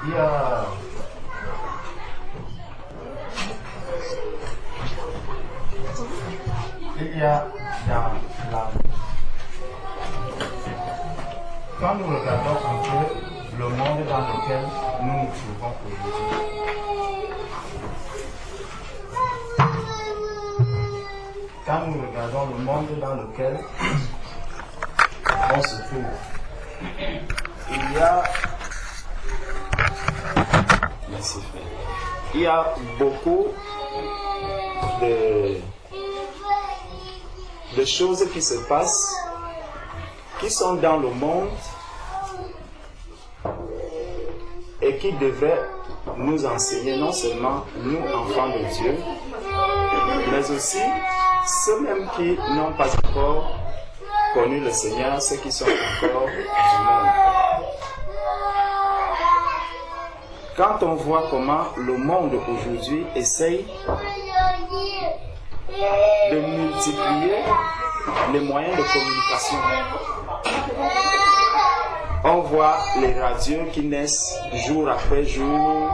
Il y a dans la... Quand nous regardons un peu le monde dans lequel nous nous trouvons aujourd'hui, quand nous regardons le monde dans lequel on se trouve, il y a beaucoup de choses qui se passent, qui sont dans le monde et qui devaient nous enseigner, non seulement nous, enfants de Dieu, mais aussi ceux mêmes qui n'ont pas encore connu le Seigneur, ceux qui sont encore du monde. Quand on voit comment le monde aujourd'hui essaye de multiplier les moyens de communication, on voit les radios qui naissent jour après jour.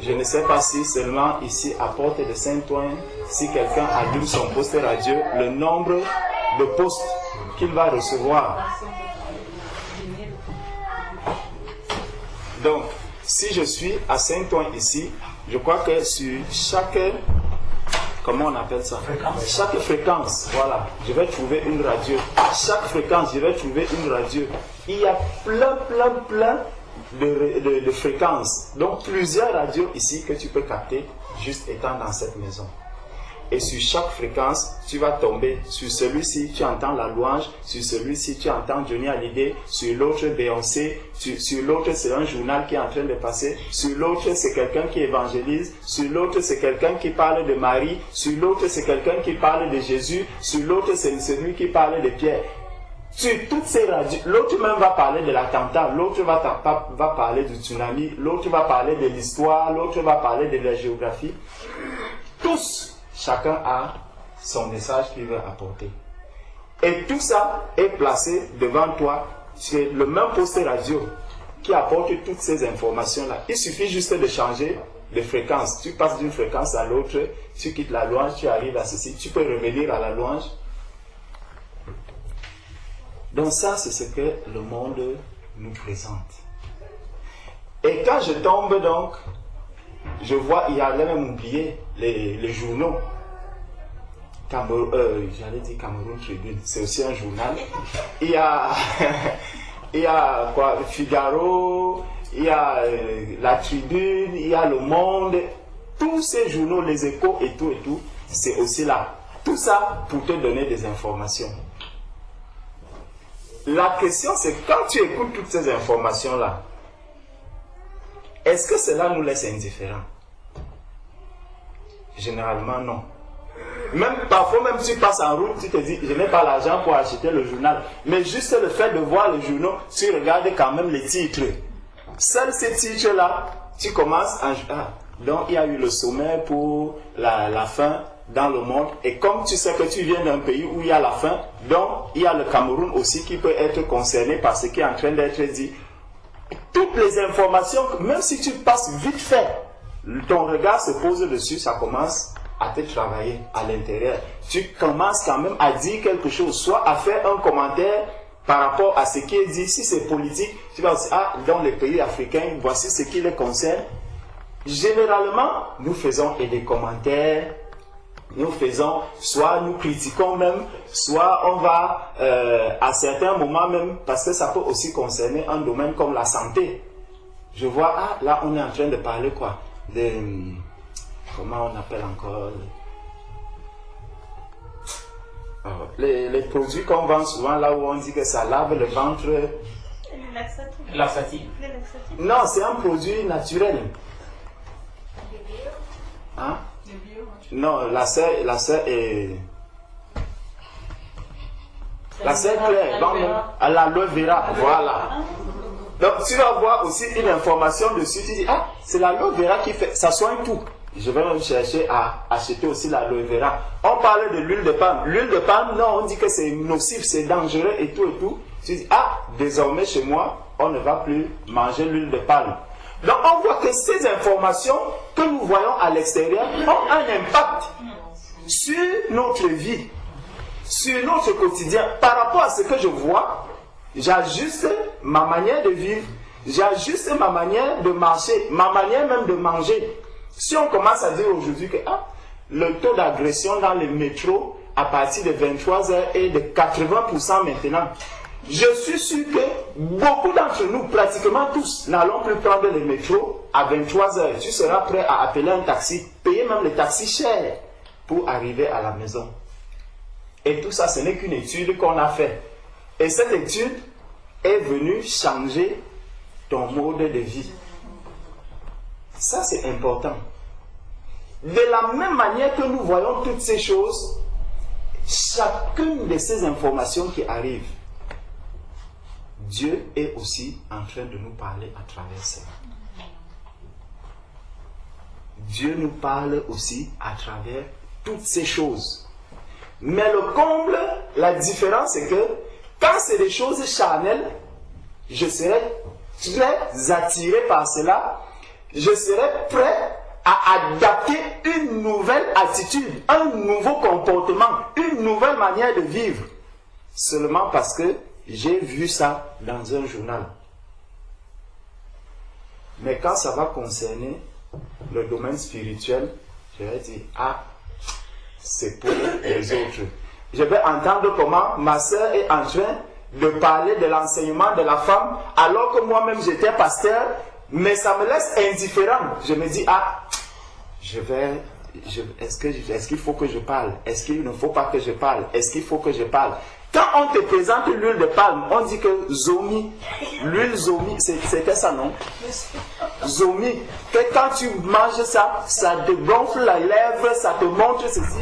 Je ne sais pas si seulement ici à Porte de Saint-Ouen, si quelqu'un allume son poste radio, le nombre de postes qu'il va recevoir. Donc, si je suis à Saint-Ouen ici, je crois que sur chaque... Comment on appelle ça? Chaque fréquence, voilà, je vais trouver une radio. Chaque fréquence, je vais trouver une radio. Il y a plein de fréquences. Donc, plusieurs radios ici que tu peux capter juste étant dans cette maison. Et sur chaque fréquence, tu vas tomber sur celui-ci, tu entends la louange, sur celui-ci, tu entends Johnny Hallyday, sur l'autre Beyoncé, sur l'autre c'est un journal qui est en train de passer, sur l'autre c'est quelqu'un qui évangélise, sur l'autre c'est quelqu'un qui parle de Marie, sur l'autre c'est quelqu'un qui parle de Jésus, sur l'autre c'est celui qui parle de Pierre. Sur toutes ces radios, l'autre même va parler de l'attentat, l'autre va parler du tsunami, l'autre va parler de l'histoire, l'autre va parler de la géographie. Tous, chacun a son message qu'il veut apporter. Et tout ça est placé devant toi. C'est le même poste radio qui apporte toutes ces informations-là. Il suffit juste de changer de fréquence. Tu passes d'une fréquence à l'autre, tu quittes la louange, tu arrives à ceci, tu peux revenir à la louange. Donc ça, c'est ce que le monde nous présente. Et quand je tombe donc, je vois, il y a même oublié les journaux. J'allais dire Cameroun Tribune, c'est aussi un journal. Il y a, il y a quoi, Figaro, il y a la Tribune, il y a Le Monde. Tous ces journaux, les Échos et tout, c'est aussi là. Tout ça pour te donner des informations. La question c'est quand tu écoutes toutes ces informations-là, est-ce que cela nous laisse indifférents? Généralement non. Même parfois, même si tu passes en route, tu te dis, je n'ai pas l'argent pour acheter le journal. Mais juste le fait de voir le journal, tu regardes quand même les titres. Seuls ces titres-là, tu commences à... donc il y a eu le sommet pour la faim dans le monde. Et comme tu sais que tu viens d'un pays où il y a la faim, donc il y a le Cameroun aussi qui peut être concerné par ce qui est en train d'être dit. Toutes les informations, même si tu passes vite fait, ton regard se pose dessus, ça commence à te travailler à l'intérieur. Tu commences quand même à dire quelque chose, soit à faire un commentaire par rapport à ce qui est dit. Si c'est politique, tu vas dire, dans les pays africains, voici ce qui les concerne. Généralement, nous faisons des commentaires, nous faisons, soit nous critiquons même, soit on va à certains moments même, parce que ça peut aussi concerner un domaine comme la santé. Je vois, là on est en train de parler quoi? Comment on appelle encore les produits qu'on vend souvent là où on dit que ça lave le ventre. Laxatif. Non, c'est un produit naturel. Hein? Non, la sœur est... La sœur claire, à l'aloe vera, voilà. Donc tu vas voir aussi une information dessus, tu dis, c'est l'aloe vera qui fait, ça soigne tout. Je vais même chercher à acheter aussi l'aloe vera. On parle de l'huile de palme. L'huile de palme, non, on dit que c'est nocif, c'est dangereux et tout. Tu dis, désormais chez moi, on ne va plus manger l'huile de palme. Donc on voit que ces informations que nous voyons à l'extérieur ont un impact sur notre vie, sur notre quotidien. Par rapport à ce que je vois, j'ajuste ma manière de vivre, j'ajuste ma manière de marcher, ma manière même de manger. Si on commence à dire aujourd'hui que le taux d'agression dans les métros à partir de 23h est de 80% maintenant, je suis sûr que beaucoup d'entre nous, pratiquement tous, n'allons plus prendre le métro à 23h. Tu seras prêt à appeler un taxi, payer même le taxi cher pour arriver à la maison. Et tout ça, ce n'est qu'une étude qu'on a faite. Et cette étude est venue changer ton mode de vie. Ça, c'est important. De la même manière que nous voyons toutes ces choses, chacune de ces informations qui arrivent, Dieu est aussi en train de nous parler à travers ça. Dieu nous parle aussi à travers toutes ces choses. Mais le comble, la différence, c'est que quand c'est des choses charnelles, je serai très attiré par cela. Je serai prêt à adapter une nouvelle attitude, un nouveau comportement, une nouvelle manière de vivre. Seulement parce que j'ai vu ça dans un journal. Mais quand ça va concerner le domaine spirituel, je vais dire, c'est pour les autres. Je vais entendre comment ma soeur est en train de parler de l'enseignement de la femme, alors que moi-même j'étais pasteur, mais ça me laisse indifférent. Je me dis, est-ce qu'il faut que je parle? Est-ce qu'il ne faut pas que je parle? Est-ce qu'il faut que je parle? Quand on te présente l'huile de palme, on dit que Zomi, l'huile Zomi, c'était ça, non? Zomi, que quand tu manges ça, ça te gonfle la lèvre, ça te montre ceci.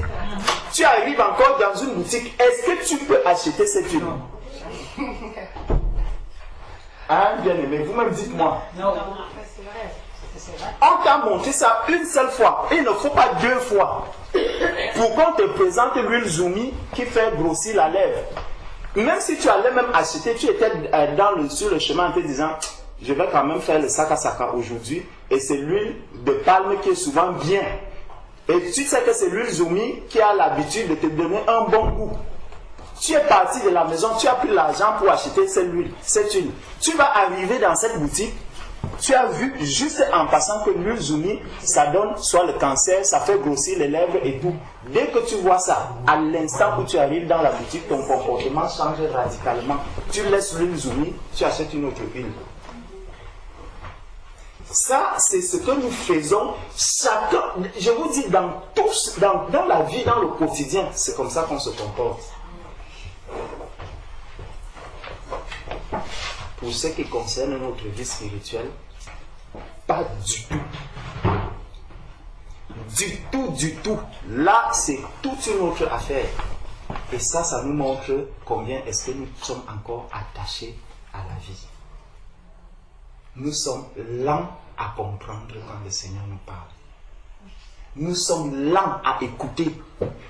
Tu arrives encore dans une boutique, est-ce que tu peux acheter cette huile? Bien aimé, vous-même dites-moi. Non. On t'a montré ça une seule fois. Il ne faut pas 2 fois. Pour qu'on te présente l'huile Zomi qui fait grossir la lèvre. Même si tu allais même acheter, tu étais sur le chemin en te disant, je vais quand même faire le saka aujourd'hui. Et c'est l'huile de palme qui est souvent bien. Et tu sais que c'est l'huile Zomi qui a l'habitude de te donner un bon goût. Tu es parti de la maison, tu as pris l'argent pour acheter cette huile. Tu vas arriver dans cette boutique. Tu as vu juste en passant que l'huile Zomi, ça donne soit le cancer, ça fait grossir les lèvres et tout. Dès que tu vois ça, à l'instant où tu arrives dans la boutique, ton comportement change radicalement. Tu laisses l'huile Zomi, tu achètes une autre huile. Ça, c'est ce que nous faisons chacun. Je vous dis, dans la vie, dans le quotidien, c'est comme ça qu'on se comporte. Pour ce qui concerne notre vie spirituelle, pas du tout. Du tout. Là, c'est toute une autre affaire. Et ça nous montre combien est-ce que nous sommes encore attachés à la vie. Nous sommes lents à comprendre quand le Seigneur nous parle. Nous sommes lents à écouter.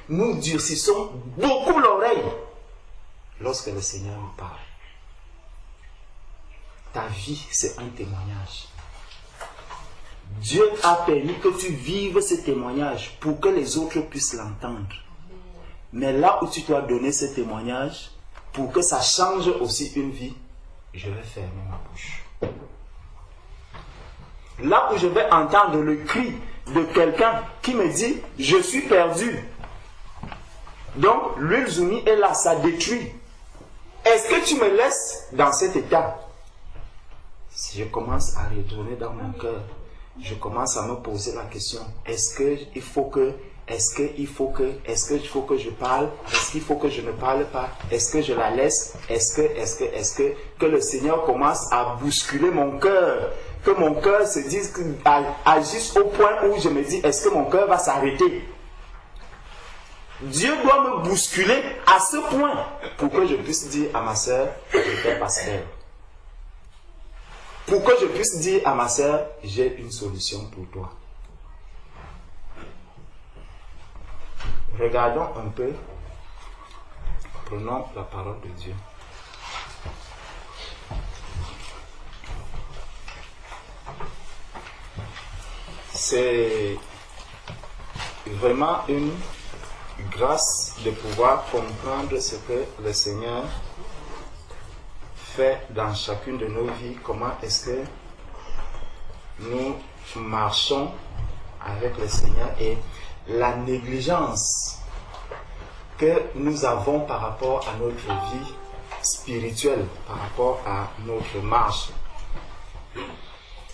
Nous durcissons beaucoup l'oreille lorsque le Seigneur nous parle. Ta vie, c'est un témoignage. Dieu a permis que tu vives ce témoignage pour que les autres puissent l'entendre. Mais là où tu dois donner ce témoignage, pour que ça change aussi une vie, je vais fermer ma bouche. Là où je vais entendre le cri de quelqu'un qui me dit « Je suis perdu ». Donc, l'huile Zomi est là, ça détruit. Est-ce que tu me laisses dans cet état? Si je commence à retourner dans mon cœur, je commence à me poser la question, est-ce qu'il faut que je parle? Est-ce qu'il faut que je ne parle pas? Est-ce que je la laisse? Est-ce que le Seigneur commence à bousculer mon cœur? Que mon cœur se dise, agisse au point où je me dis, est-ce que mon cœur va s'arrêter? Dieu doit me bousculer à ce point pour que je puisse dire à ma soeur, j'étais pasteur. Pour que je puisse dire à ma soeur, j'ai une solution pour toi. Regardons un peu, prenons la parole de Dieu. c'est vraiment une grâce de pouvoir comprendre ce que le Seigneur fait dans chacune de nos vies, comment est-ce que nous marchons avec le Seigneur et la négligence que nous avons par rapport à notre vie spirituelle, par rapport à notre marche,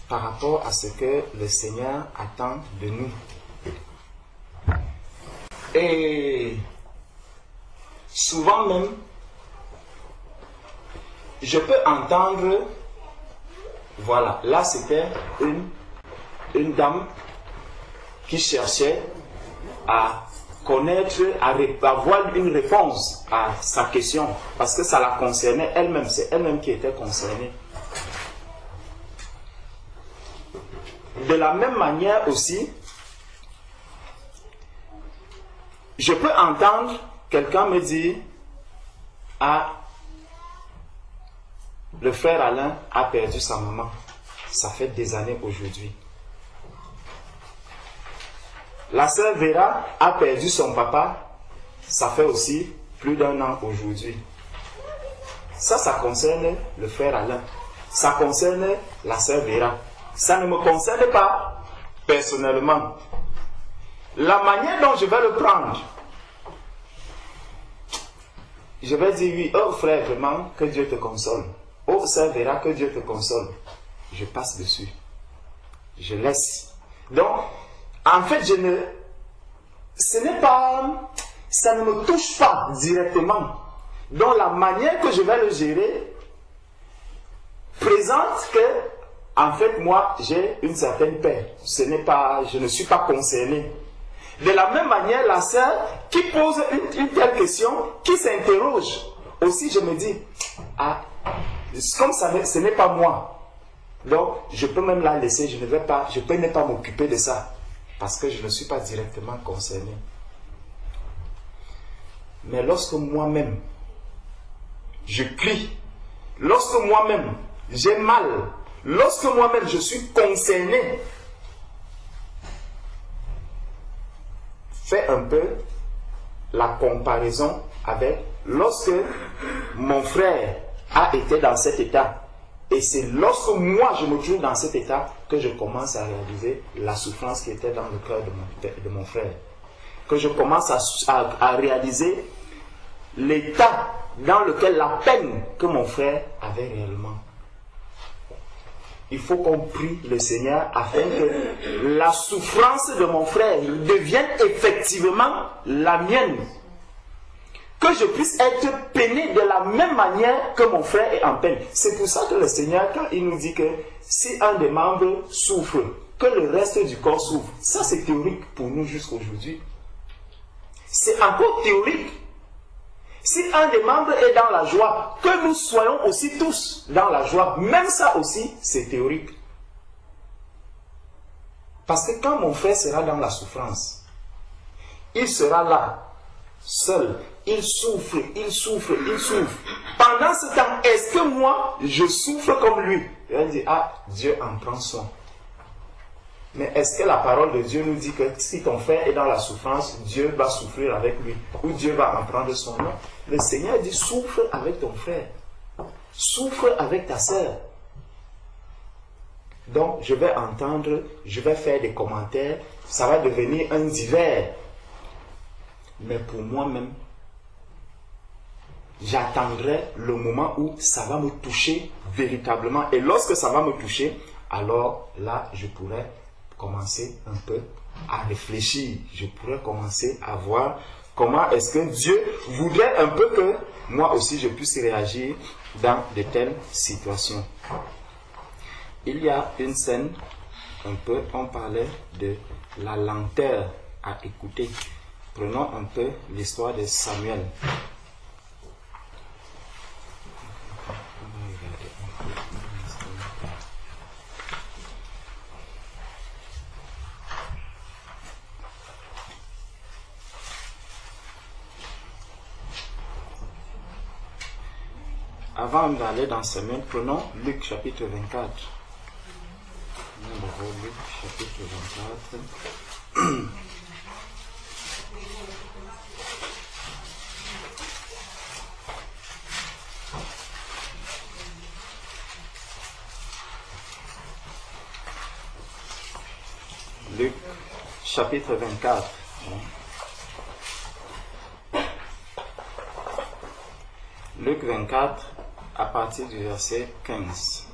par rapport à ce que le Seigneur attend de nous. Et souvent même, je peux entendre, voilà, là c'était une dame qui cherchait à connaître, à avoir une réponse à sa question, parce que ça la concernait elle-même, c'est elle-même qui était concernée. De la même manière aussi, je peux entendre quelqu'un me dire, ah, le frère Alain a perdu sa maman. Ça fait des années aujourd'hui. La sœur Vera a perdu son papa. Ça fait aussi plus d'1 an aujourd'hui. Ça concerne le frère Alain. Ça concerne la sœur Vera. Ça ne me concerne pas personnellement. La manière dont je vais le prendre, je vais dire oui, oh frère, vraiment, que Dieu te console. Oh sœur Vera, que Dieu te console. Je passe dessus. Je laisse. Donc, en fait, ça ne me touche pas directement. Donc, la manière que je vais le gérer présente que, en fait, moi, j'ai une certaine paix. Je ne suis pas concerné. De la même manière, la sœur qui pose une telle question, qui s'interroge, aussi je me dis, ah, comme ça, ce n'est pas moi. Donc, je peux même la laisser, je peux ne pas m'occuper de ça, parce que je ne suis pas directement concerné. Mais lorsque moi-même, je crie, lorsque moi-même, j'ai mal, lorsque moi-même, je suis concerné, fais un peu la comparaison avec lorsque mon frère a été dans cet état. Et c'est lorsque moi je me trouve dans cet état que je commence à réaliser la souffrance qui était dans le cœur de mon frère. Que je commence à réaliser l'état dans lequel la peine que mon frère avait réellement. Il faut qu'on prie le Seigneur afin que la souffrance de mon frère devienne effectivement la mienne. Que je puisse être peiné de la même manière que mon frère est en peine. C'est pour ça que le Seigneur, quand il nous dit que si un des membres souffre, que le reste du corps souffre, ça c'est théorique pour nous jusqu'à aujourd'hui. C'est encore théorique. Si un des membres est dans la joie, que nous soyons aussi tous dans la joie, même ça aussi c'est théorique. Parce que quand mon frère sera dans la souffrance, il sera là, seul. Il souffre, il souffre, il souffre. Pendant ce temps, est-ce que moi, je souffre comme lui? Et elle dit, ah, Dieu en prend soin. Mais est-ce que la parole de Dieu nous dit que si ton frère est dans la souffrance, Dieu va souffrir avec lui, ou Dieu va en prendre soin? Non. Le Seigneur dit, souffre avec ton frère. Souffre avec ta sœur. Donc, je vais entendre, je vais faire des commentaires, ça va devenir un divers. Mais pour moi-même, j'attendrai le moment où ça va me toucher véritablement. Et lorsque ça va me toucher, alors là, je pourrais commencer un peu à réfléchir. Je pourrais commencer à voir comment est-ce que Dieu voudrait un peu que moi aussi je puisse réagir dans de telles situations. Il y a une scène, on parlait de la lenteur à écouter. Prenons un peu l'histoire de Samuel. Avant d'aller dans Samuel, prenons Luc chapitre 24. Luc, chapitre 24. Luc, chapitre 24. Luc 24, à partir du verset 15.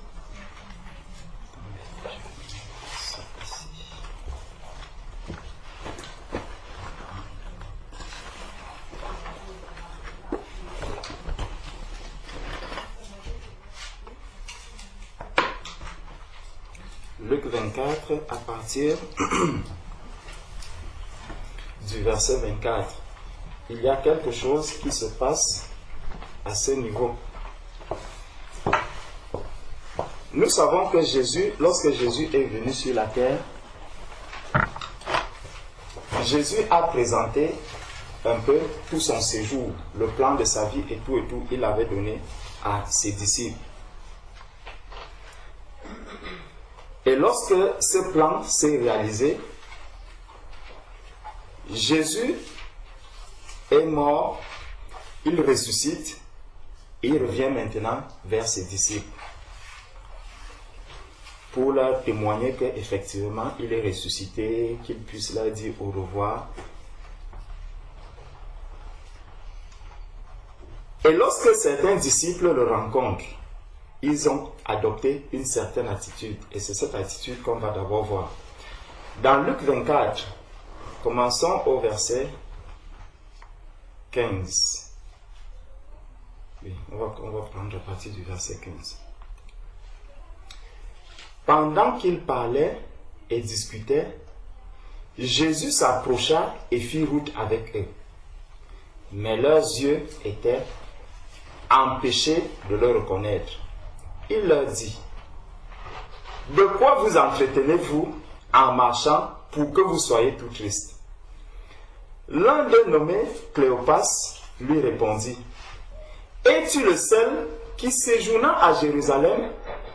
Luc 24, à partir du verset 24. Il y a quelque chose qui se passe à ce niveau. Nous savons que Jésus, lorsque Jésus est venu sur la terre, Jésus a présenté un peu tout son séjour, le plan de sa vie et tout, il avait donné à ses disciples. Et lorsque ce plan s'est réalisé, Jésus est mort, il ressuscite et il revient maintenant vers ses disciples pour leur témoigner qu'effectivement il est ressuscité, qu'il puisse leur dire au revoir. Et lorsque certains disciples le rencontrent, ils ont adopté une certaine attitude. Et c'est cette attitude qu'on va d'abord voir. Dans Luc 24, commençons au verset 15. Oui, on va prendre à partir du verset 15. Pendant qu'ils parlaient et discutaient, Jésus s'approcha et fit route avec eux. Mais leurs yeux étaient empêchés de le reconnaître. Il leur dit: de quoi vous entretenez-vous en marchant pour que vous soyez tout tristes? L'un d'eux, nommé Cléopas, lui répondit: es-tu le seul qui, séjournant à Jérusalem,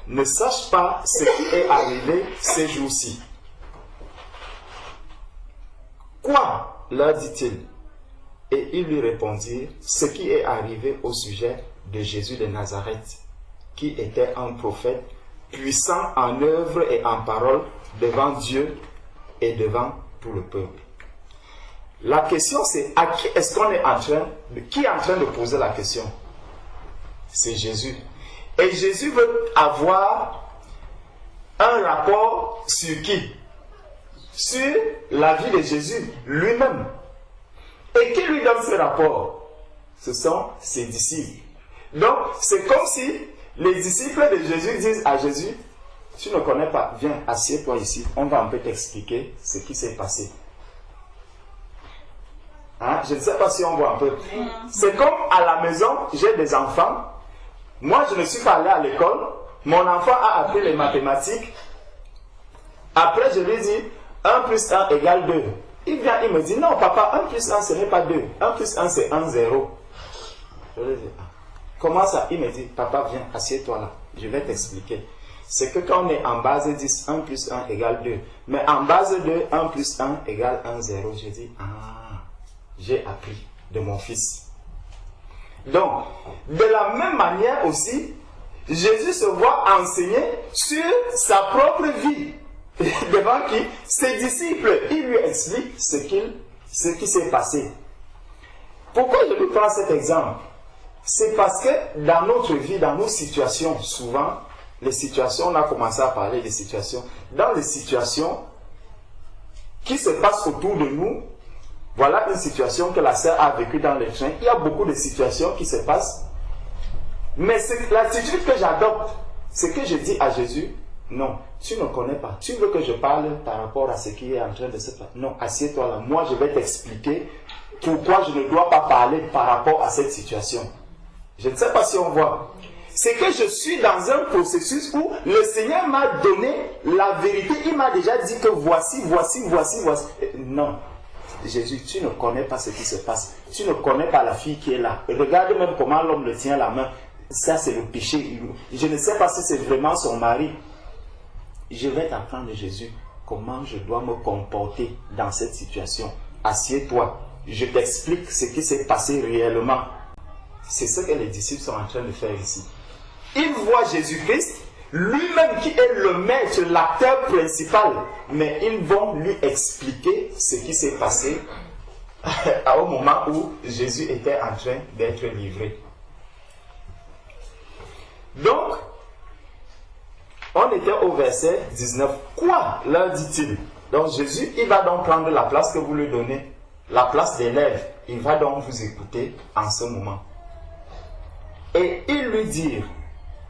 ne sache pas ce qui est arrivé ces jours-ci? Quoi? Leur dit-il. Et ils lui répondirent ce qui est arrivé au sujet de Jésus de Nazareth, qui était un prophète, puissant en œuvre et en parole devant Dieu et devant tout le peuple. La question c'est, à qui est-ce qu'on est en train de poser la question? C'est Jésus. Et Jésus veut avoir un rapport sur qui? Sur la vie de Jésus lui-même. Et qui lui donne ce rapport? Ce sont ses disciples. Donc, c'est comme si les disciples de Jésus disent à Jésus: tu ne connais pas, viens, assieds-toi ici, on va un peu t'expliquer ce qui s'est passé. Hein? Je ne sais pas si on voit un peu. C'est comme à la maison, j'ai des enfants. Moi, je ne suis pas allé à l'école. Mon enfant a appris les mathématiques. Après, je lui dis 1 plus 1 égale 2. Il vient, il me dit: non, papa, 1 plus 1, ce n'est pas 2. 1 plus 1, c'est 1, 0. Je lui dis: comment ça? Il me dit: papa, viens, assieds-toi là. Je vais t'expliquer. C'est que quand on est en base 10, 1 plus 1 égale 2. Mais en base 2, 1 plus 1 égale 1, 0. Je dis: ah, j'ai appris de mon fils. Donc, de la même manière aussi, Jésus se voit enseigner sur sa propre vie. Devant qui? Ses disciples. Il lui explique ce qui s'est passé. Pourquoi je lui prends cet exemple? C'est parce que dans notre vie, dans nos situations, souvent, les situations, on a commencé à parler des situations. Dans les situations qui se passent autour de nous, voilà une situation que la sœur a vécue dans le train. Il y a beaucoup de situations qui se passent. Mais l'attitude que j'adopte, c'est que je dis à Jésus: non, tu ne connais pas. Tu veux que je parle par rapport à ce qui est en train de se passer? Non, assieds-toi là. Moi, je vais t'expliquer pourquoi je ne dois pas parler par rapport à cette situation. Je ne sais pas si on voit. C'est que je suis dans un processus où le Seigneur m'a donné la vérité. Il m'a déjà dit que voici. Non. Jésus, tu ne connais pas ce qui se passe. Tu ne connais pas la fille qui est là. Regarde même comment l'homme le tient la main. Ça, c'est le péché. Je ne sais pas si c'est vraiment son mari. je vais t'apprendre, Jésus, comment je dois me comporter dans cette situation. Assieds-toi, je t'explique ce qui s'est passé réellement. C'est ce que les disciples sont en train de faire ici. Ils voient Jésus-Christ, lui-même qui est le maître, l'acteur principal, mais ils vont lui expliquer ce qui s'est passé au moment où Jésus était en train d'être livré. Donc, on était au verset 19. Quoi, leur dit-il? Donc Jésus, il va donc prendre la place que vous lui donnez, la place d'élève. Il va donc vous écouter en ce moment. Et ils lui dirent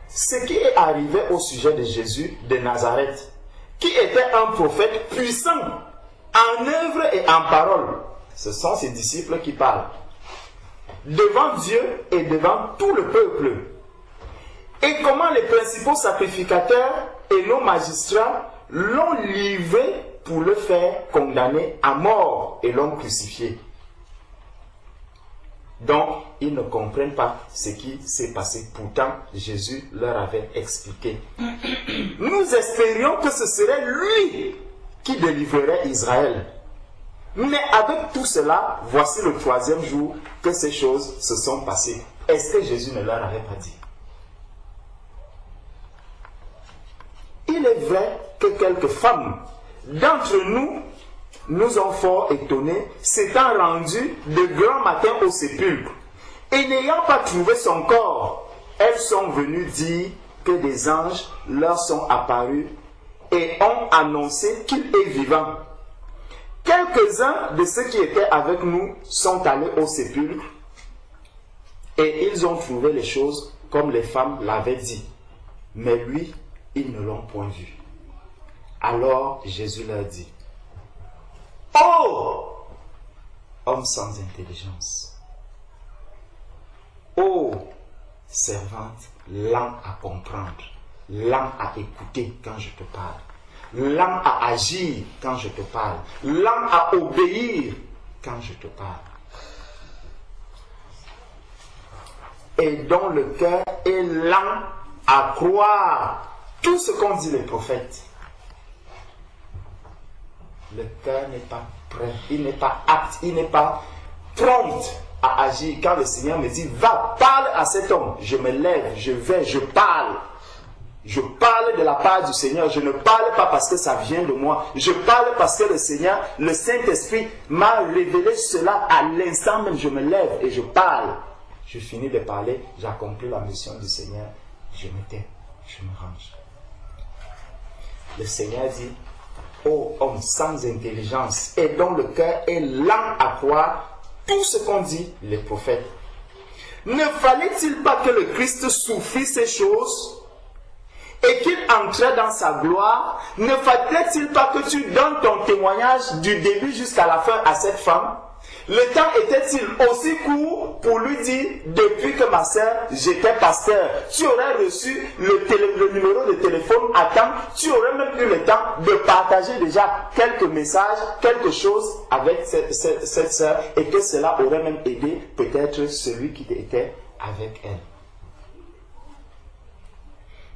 ce qui est arrivé au sujet de Jésus de Nazareth, qui était un prophète puissant en œuvre et en parole. Ce sont ses disciples qui parlent. Devant Dieu et devant tout le peuple. Et comment les principaux sacrificateurs et nos magistrats l'ont livré pour le faire condamner à mort et l'ont crucifié. Donc, ils ne comprennent pas ce qui s'est passé. Pourtant, Jésus leur avait expliqué. Nous espérions que ce serait lui qui délivrerait Israël. Mais avec tout cela, voici le 3e jour que ces choses se sont passées. Est-ce que Jésus ne leur avait pas dit? Il est vrai que quelques femmes d'entre nous nous ont fort étonnés, s'étant rendues de grand matin au sépulcre. Et n'ayant pas trouvé son corps, elles sont venues dire que des anges leur sont apparus et ont annoncé qu'il est vivant. Quelques-uns de ceux qui étaient avec nous sont allés au sépulcre et ils ont trouvé les choses comme les femmes l'avaient dit. Mais lui, ils ne l'ont point vu. Alors Jésus leur dit: oh, homme sans intelligence, oh, servante lent à comprendre, lent à écouter quand je te parle, lent à agir quand je te parle, lent à obéir quand je te parle, et dont le cœur est lent à croire tout ce qu'ont dit les prophètes. Le cœur n'est pas prêt, il n'est pas apte, il n'est pas prompt à agir. Quand le Seigneur me dit: va, parle à cet homme, je me lève, je vais, je parle. Je parle de la part du Seigneur. Je ne parle pas parce que ça vient de moi. Je parle parce que le Seigneur, le Saint-Esprit m'a révélé cela à l'instant même. Je me lève et je parle. Je finis de parler, j'accomplis la mission du Seigneur. Je me tais, je me range. Le Seigneur dit: ô homme sans intelligence et dont le cœur est lent à croire tout ce qu'ont dit les prophètes. Ne fallait-il pas que le Christ souffrit ces choses et qu'il entrait dans sa gloire? Ne fallait-il pas que tu donnes ton témoignage du début jusqu'à la fin à cette femme? Le temps était-il aussi court pour lui dire: depuis que ma sœur, j'étais pasteur, tu aurais reçu le numéro de téléphone à temps, tu aurais même eu le temps de partager déjà quelques messages, quelque chose avec cette sœur, et que cela aurait même aidé peut-être celui qui était avec elle.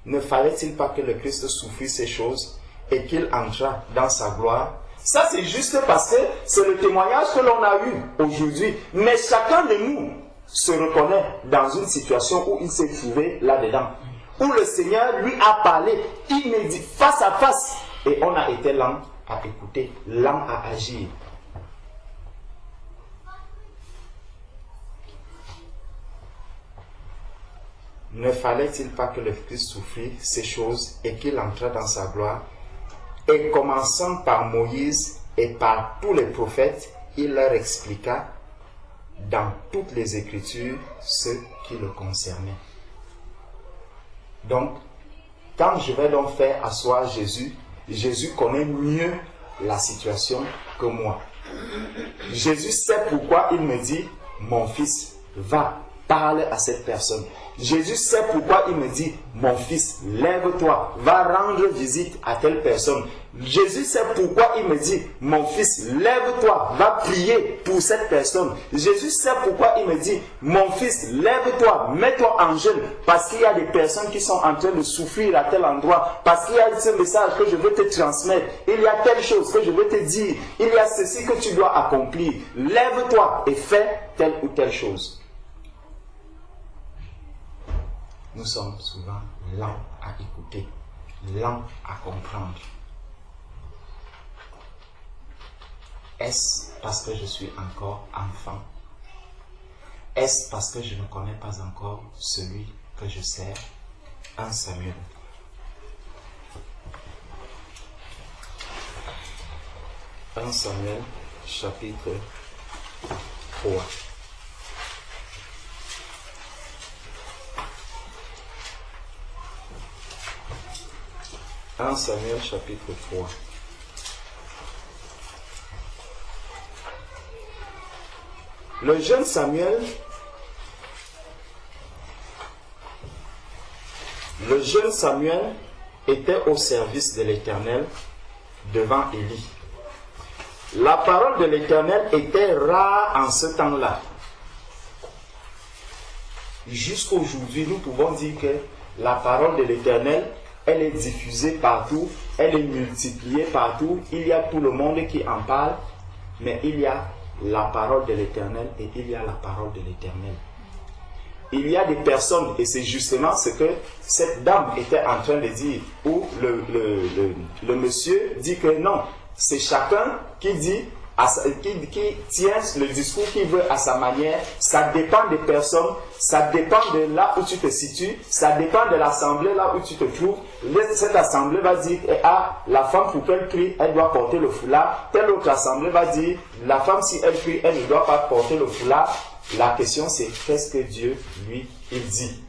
Ne fallait-il pas que le Christ souffrit ces choses et qu'il entra dans sa gloire? Ça, c'est juste parce que c'est le témoignage que l'on a eu aujourd'hui. Mais chacun de nous se reconnaît dans une situation où il s'est trouvé là-dedans. Où le Seigneur lui a parlé inédit, face à face. Et on a été lent à écouter, lent à agir. Ne fallait-il pas que le Christ souffrit ces choses et qu'il entra dans sa gloire? Et commençant par Moïse et par tous les prophètes, il leur expliqua dans toutes les Écritures ce qui le concernait. Donc, quand je vais donc faire asseoir Jésus, Jésus connaît mieux la situation que moi. Jésus sait pourquoi il me dit: mon fils, va, parle à cette personne. Jésus sait pourquoi il me dit, mon fils, lève-toi, va rendre visite à telle personne. Jésus sait pourquoi il me dit, mon fils, lève-toi, va prier pour cette personne. Jésus sait pourquoi il me dit, mon fils, lève-toi, mets-toi en jeûne, parce qu'il y a des personnes qui sont en train de souffrir à tel endroit, parce qu'il y a ce message que je veux te transmettre, il y a telle chose que je veux te dire, il y a ceci que tu dois accomplir. Lève-toi et fais telle ou telle chose. Nous sommes souvent lents à écouter, lents à comprendre. Est-ce parce que je suis encore enfant? Est-ce parce que je ne connais pas encore celui que je sers? 1 Samuel. 1 Samuel, chapitre 3. 1 Samuel chapitre 3. Le jeune Samuel, était au service de l'Éternel devant Élie. La parole de l'Éternel était rare en ce temps-là. Jusqu'aujourd'hui, nous pouvons dire que la parole de l'Éternel, elle est diffusée partout, elle est multipliée partout, il y a tout le monde qui en parle, mais il y a la parole de l'Éternel et il y a la parole de l'Éternel. Il y a des personnes, et c'est justement ce que cette dame était en train de dire, où le monsieur dit que non, c'est chacun qui dit, qui tient le discours qu'il veut à sa manière. Ça dépend des personnes, ça dépend de là où tu te situes, ça dépend de l'assemblée là où tu te trouves. Cette assemblée va dire, la femme pour qu'elle prie, elle doit porter le foulard. Telle autre assemblée va dire, la femme si elle prie, elle ne doit pas porter le foulard. La question c'est, qu'est-ce que Dieu, lui, il dit?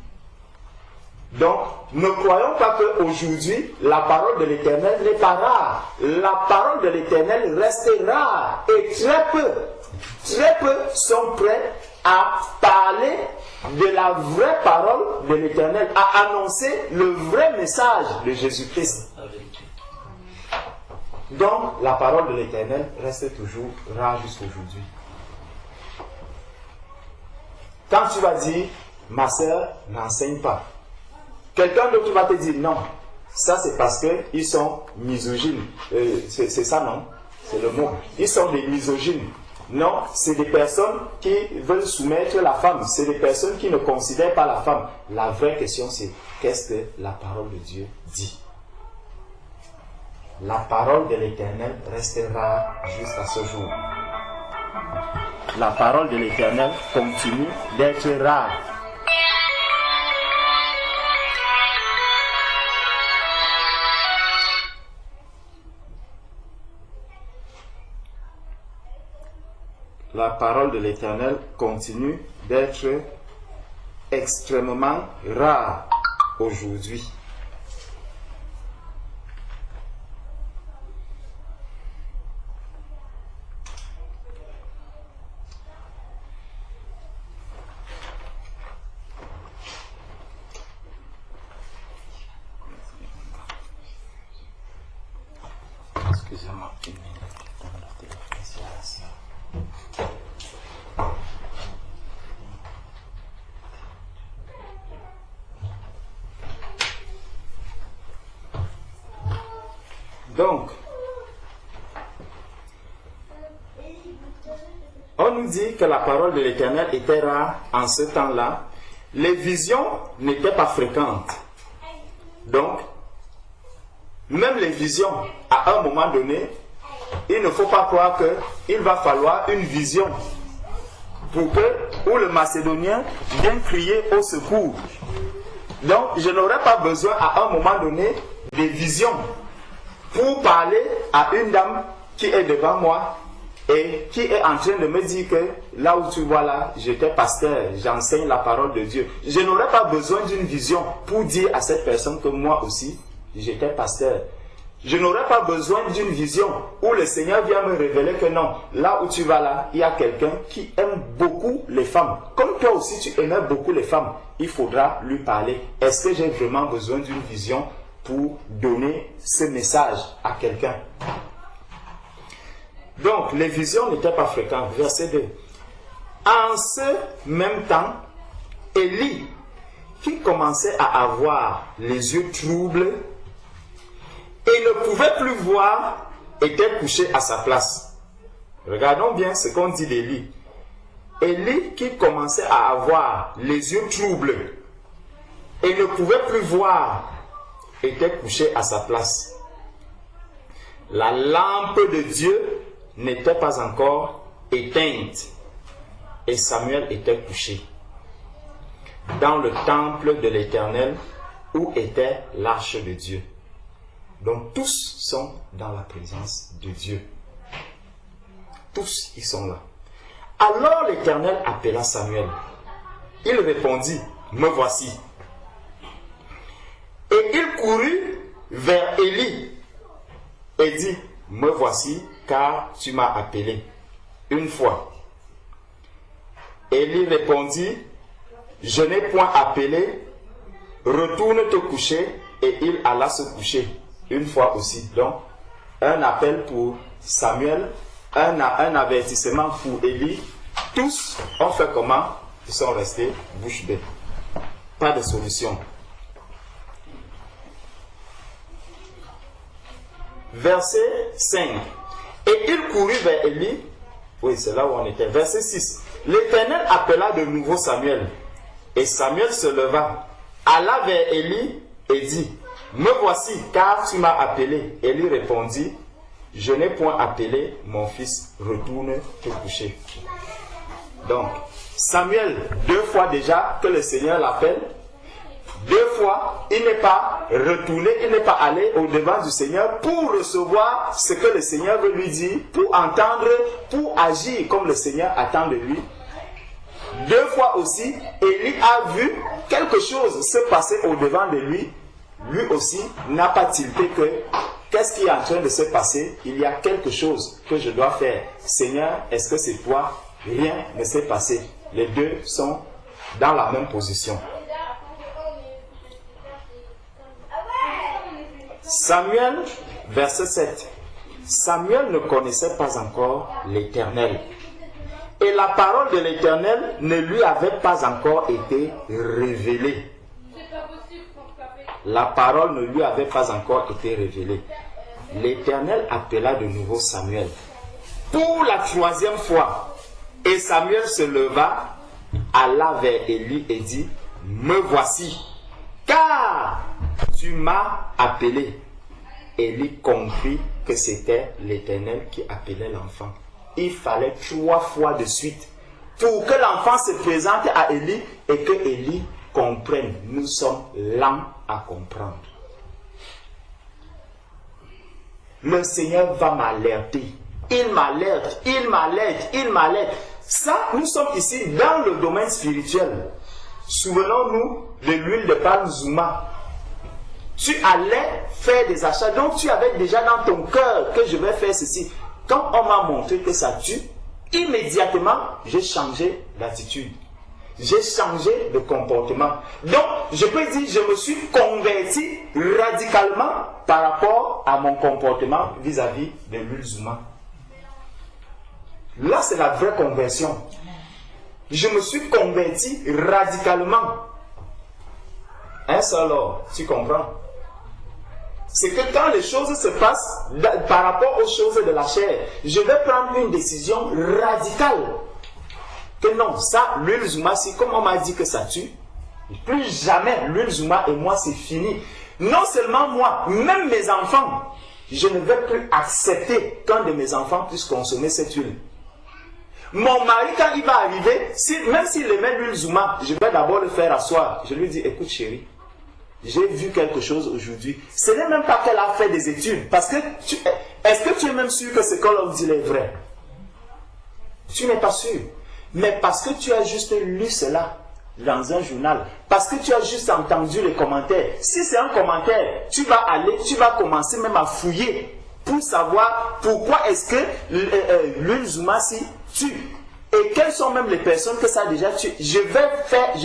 Donc, ne croyons pas qu'aujourd'hui, la parole de l'Éternel n'est pas rare. La parole de l'Éternel reste rare. Et très peu sont prêts à parler de la vraie parole de l'Éternel, à annoncer le vrai message de Jésus-Christ. Donc, la parole de l'Éternel reste toujours rare jusqu'aujourd'hui. Quand tu vas dire, ma sœur n'enseigne pas, quelqu'un d'autre va te dire non, ça c'est parce qu'ils sont misogynes. C'est ça, non? C'est le mot. Ils sont des misogynes. Non, c'est des personnes qui veulent soumettre la femme. C'est des personnes qui ne considèrent pas la femme. La vraie question c'est, qu'est-ce que la parole de Dieu dit? La parole de l'Éternel restera jusqu'à ce jour. La parole de l'Éternel continue d'être rare. La parole de l'Éternel continue d'être extrêmement rare aujourd'hui. Excusez-moi une minute. Donc, on nous dit que la parole de l'Éternel était rare en ce temps-là. Les visions n'étaient pas fréquentes. Donc, même les visions, à un moment donné, il ne faut pas croire qu'il va falloir une vision où le Macédonien vienne crier au secours. Donc, je n'aurais pas besoin à un moment donné des visions pour parler à une dame qui est devant moi et qui est en train de me dire que là où tu vois là, j'étais pasteur, j'enseigne la parole de Dieu. Je n'aurais pas besoin d'une vision pour dire à cette personne que moi aussi, j'étais pasteur. Je n'aurai pas besoin d'une vision où le Seigneur vient me révéler que non, là où tu vas là, il y a quelqu'un qui aime beaucoup les femmes. Comme toi aussi tu aimais beaucoup les femmes, il faudra lui parler. Est-ce que j'ai vraiment besoin d'une vision pour donner ce message à quelqu'un? Donc, les visions n'étaient pas fréquentes. Verset 2. En ce même temps, Élie, qui commençait à avoir les yeux troubles et ne pouvait plus voir, était couché à sa place. Regardons bien ce qu'on dit d'Élie. Élie, qui commençait à avoir les yeux troubles et ne pouvait plus voir, était couché à sa place. La lampe de Dieu n'était pas encore éteinte et Samuel était couché dans le temple de l'Éternel où était l'arche de Dieu. Donc tous sont dans la présence de Dieu. Tous, ils sont là. Alors l'Éternel appela Samuel. Il répondit, me voici. Et il courut vers Élie et dit, me voici, car tu m'as appelé une fois. Élie répondit, je n'ai point appelé, retourne te coucher, et il alla se coucher une fois aussi. Donc, un appel pour Samuel, un avertissement pour Élie. Tous ont fait comment? Ils sont restés bouche bée. Pas de solution. Verset 5. Et il courut vers Élie. Oui, c'est là où on était. Verset 6. L'Éternel appela de nouveau Samuel. Et Samuel se leva, alla vers Élie et dit, me voici, car tu m'as appelé. Élie répondit, je n'ai point appelé, mon fils, retourne te coucher. Donc, Samuel, 2 fois déjà que le Seigneur l'appelle, 2 fois, il n'est pas retourné, il n'est pas allé au-devant du Seigneur pour recevoir ce que le Seigneur veut lui dire, pour entendre, pour agir comme le Seigneur attend de lui. 2 fois aussi, Élie a vu quelque chose se passer au-devant de lui. Lui aussi n'a pas tilté que qu'est-ce qui est en train de se passer? Il y a quelque chose que je dois faire. Seigneur, est-ce que c'est toi? Rien ne s'est passé. Les 2 sont dans la même position. Samuel, verset 7. Samuel ne connaissait pas encore l'Éternel. Et la parole de l'Éternel ne lui avait pas encore été révélée. La parole ne lui avait pas encore été révélée. L'Éternel appela de nouveau Samuel pour la 3e fois. Et Samuel se leva, alla vers Élie et dit, me voici, car tu m'as appelé. Élie comprit que c'était l'Éternel qui appelait l'enfant. Il fallait 3 fois de suite pour que l'enfant se présente à Élie et que Élie comprenne. Nous sommes lents à comprendre. Le Seigneur va m'alerter. Il m'alerte, il m'alerte, il m'alerte. Ça, nous sommes ici dans le domaine spirituel. Souvenons-nous de l'huile de palme Zuma. Tu allais faire des achats, donc tu avais déjà dans ton cœur que je vais faire ceci. Quand on m'a montré que ça tue, immédiatement, j'ai changé d'attitude. J'ai changé de comportement. Donc, je peux dire, je me suis converti radicalement par rapport à mon comportement vis-à-vis de l'huile Zuma. Là, c'est la vraie conversion. Je me suis converti radicalement. Un seul or, tu comprends? C'est que quand les choses se passent par rapport aux choses de la chair, je vais prendre une décision radicale. Que non, ça, l'huile Zuma, si comme on m'a dit que ça tue, plus jamais l'huile Zuma et moi c'est fini. Non seulement moi, même mes enfants, je ne vais plus accepter qu'un de mes enfants puisse consommer cette huile. Mon mari, quand il va arriver, même s'il aimait l'huile Zuma, je vais d'abord le faire asseoir. Je lui dis, écoute chérie, j'ai vu quelque chose aujourd'hui. Ce n'est même pas qu'elle a fait des études. Parce que, est-ce que tu es même sûr que ce qu'on dit est vrai? Tu n'es pas sûr. Mais parce que tu as juste lu cela, dans un journal parce que tu as juste entendu les commentaires. Si c'est un commentaire, tu vas commencer même à fouiller pour savoir pourquoi est-ce que l'huile Zoumassi tue et quelles sont même les personnes que ça a déjà tué. Je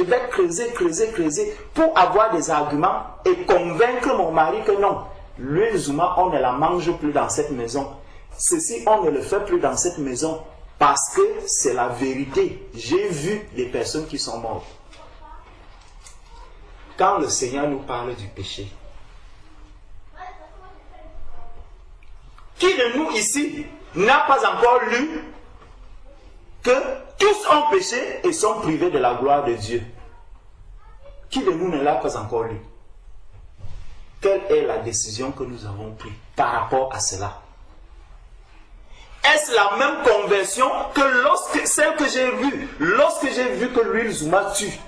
vais creuser pour avoir des arguments et convaincre mon mari que non, l'huile Zouma, on ne la mange plus dans cette maison. Ceci, on ne le fait plus dans cette maison parce que c'est la vérité. J'ai vu des personnes qui sont mortes. Quand le Seigneur nous parle du péché, qui de nous ici n'a pas encore lu que tous ont péché et sont privés de la gloire de Dieu? Qui de nous ne l'a pas encore lu? Quelle est la décision que nous avons prise par rapport à cela? Est-ce la même conversion que celle que j'ai vue lorsque j'ai vu que l'huile Zouma tue?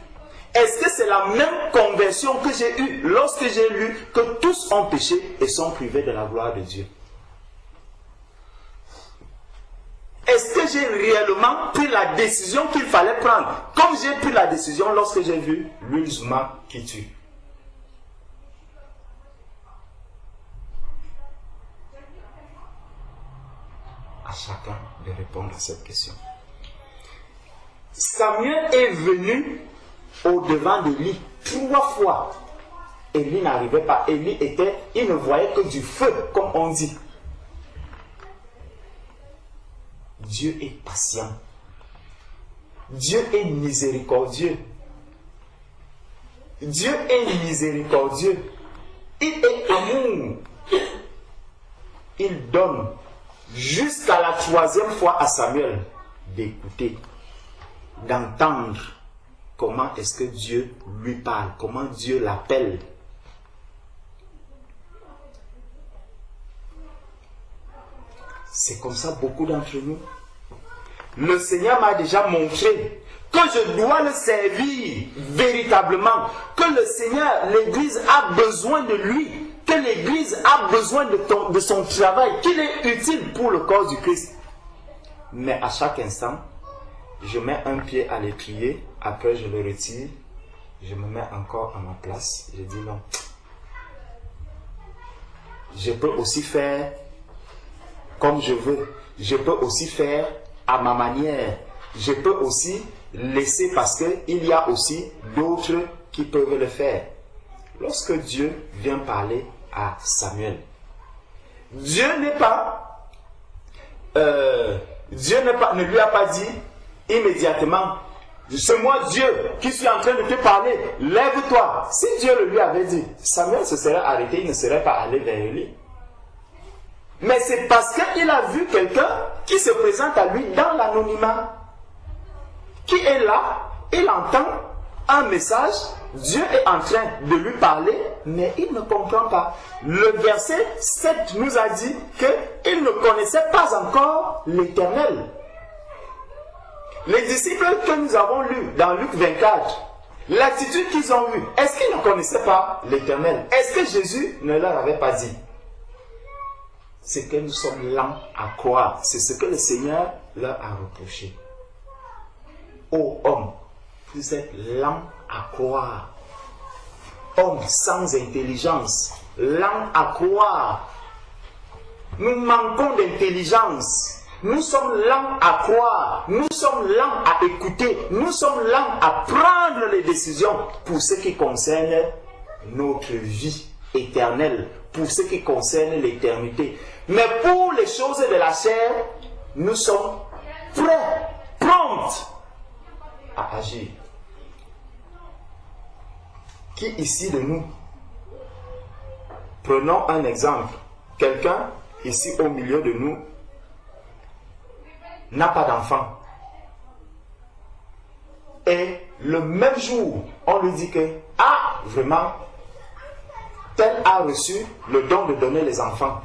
Est-ce que c'est la même conversion que j'ai eue lorsque j'ai lu que tous ont péché et sont privés de la gloire de Dieu? Est-ce que j'ai réellement pris la décision qu'il fallait prendre, comme j'ai pris la décision lorsque j'ai vu l'huile Zouma qui tue? À chacun de répondre à cette question. Samuel est venu au-devant d'Élie 3 fois. Élie n'arrivait pas. Élie il ne voyait que du feu, comme on dit. Dieu est patient. Dieu est miséricordieux. Dieu est miséricordieux. Il est amour. Il donne jusqu'à la 3e fois à Samuel d'écouter, d'entendre comment est-ce que Dieu lui parle, comment Dieu l'appelle. C'est comme ça beaucoup d'entre nous. Le Seigneur m'a déjà montré que je dois le servir véritablement, que le Seigneur, l'Église a besoin de lui, que l'Église a besoin de son travail, qu'il est utile pour le corps du Christ. Mais à chaque instant, je mets un pied à l'étrier, après je le retire, je me mets encore à ma place, je dis non. Je peux aussi faire comme je veux, je peux aussi faire à ma manière, je peux aussi laisser parce qu'il y a aussi d'autres qui peuvent le faire. Lorsque Dieu vient parler à Samuel, Dieu ne lui a pas dit immédiatement, c'est moi Dieu qui suis en train de te parler, lève-toi. Si Dieu le lui avait dit, Samuel se serait arrêté, il ne serait pas allé vers Élie. Mais c'est parce qu'il a vu quelqu'un qui se présente à lui dans l'anonymat, qui est là, il entend un message, Dieu est en train de lui parler, mais il ne comprend pas. Le verset 7 nous a dit qu'il ne connaissait pas encore l'Éternel. Les disciples que nous avons lus dans Luc 24, l'attitude qu'ils ont eue, est-ce qu'ils ne connaissaient pas l'Éternel? Est-ce que Jésus ne leur avait pas dit? C'est que nous sommes lents à croire. C'est ce que le Seigneur leur a reproché. Ô homme, vous êtes lents à croire. Homme sans intelligence, lents à croire. Nous manquons d'intelligence. Nous sommes lents à croire. Nous sommes lents à écouter. Nous sommes lents à prendre les décisions pour ce qui concerne notre vie éternelle, pour ce qui concerne l'éternité. Mais pour les choses de la chair, nous sommes prêts, prompts à agir. Qui ici de nous, prenons un exemple, quelqu'un ici au milieu de nous n'a pas d'enfant. Et le même jour, on lui dit que, ah, vraiment, tel a reçu le don de donner les enfants.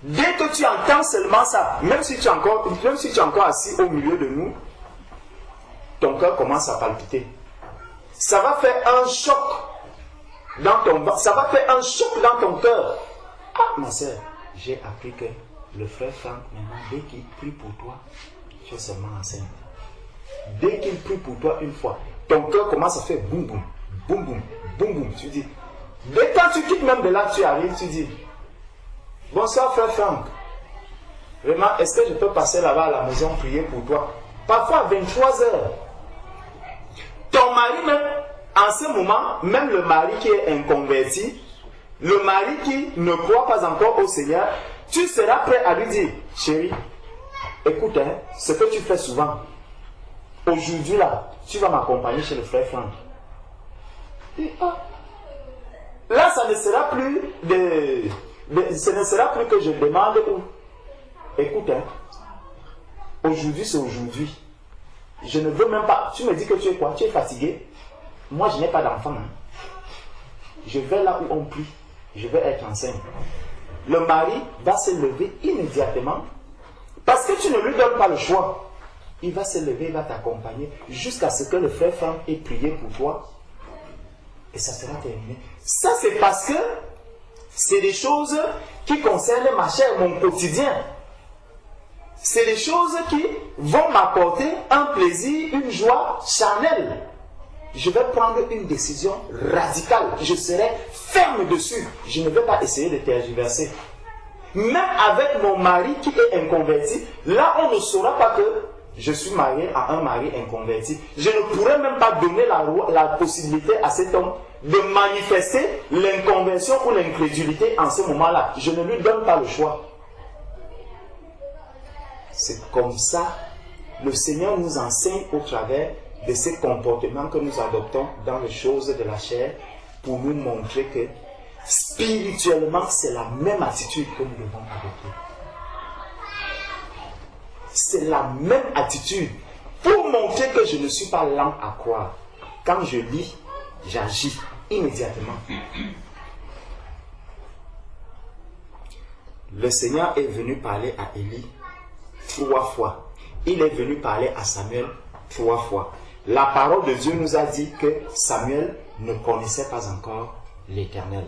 Dès que tu entends seulement ça, même si tu es encore assis au milieu de nous, ton cœur commence à palpiter. Ça va faire un choc dans ton cœur. Ah, ma soeur, j'ai appris que le frère Franck, maintenant, dès qu'il prie pour toi, tu es seulement enceinte. Dès qu'il prie pour toi une fois, ton cœur commence à faire boum boum, boum boum, boum boum. Tu dis, dès quand tu quittes même de là, tu arrives, tu dis, bonsoir frère Franck. Vraiment, est-ce que je peux passer là-bas à la maison prier pour toi? Parfois à 23 heures. Ton mari même, en ce moment, même le mari qui est inconverti, le mari qui ne croit pas encore au Seigneur, tu seras prêt à lui dire, chérie, écoute, hein, ce que tu fais souvent, aujourd'hui là, tu vas m'accompagner chez le frère Franck. Là, ça ne sera plus ce ne sera plus que je demande où. Écoute, hein, aujourd'hui c'est aujourd'hui. Je ne veux même pas. Tu me dis que tu es quoi? Tu es fatigué? Moi, je n'ai pas d'enfant. Hein. Je vais là où on prie. Je vais être enceinte. Le mari va se lever immédiatement parce que tu ne lui donnes pas le choix. Il va se lever, il va t'accompagner jusqu'à ce que le frère Franck ait prié pour toi. Et ça sera terminé. Ça, c'est parce que c'est des choses qui concernent ma chair, mon quotidien. C'est des choses qui vont m'apporter un plaisir, une joie charnelle. Je vais prendre une décision radicale. Je serai ferme dessus. Je ne vais pas essayer de tergiverser. Même avec mon mari qui est inconverti, là on ne saura pas que je suis marié à un mari inconverti. Je ne pourrais même pas donner la possibilité à cet homme de manifester l'inconversion ou l'incrédulité en ce moment-là. Je ne lui donne pas le choix. C'est comme ça, le Seigneur nous enseigne au travers de ces comportements que nous adoptons dans les choses de la chair pour nous montrer que spirituellement, c'est la même attitude que nous devons adopter. C'est la même attitude pour montrer que je ne suis pas lent à croire. Quand je lis, j'agis immédiatement. Le Seigneur est venu parler à Élie 3 fois. Il est venu parler à Samuel 3 fois. La parole de Dieu nous a dit que Samuel ne connaissait pas encore l'Éternel.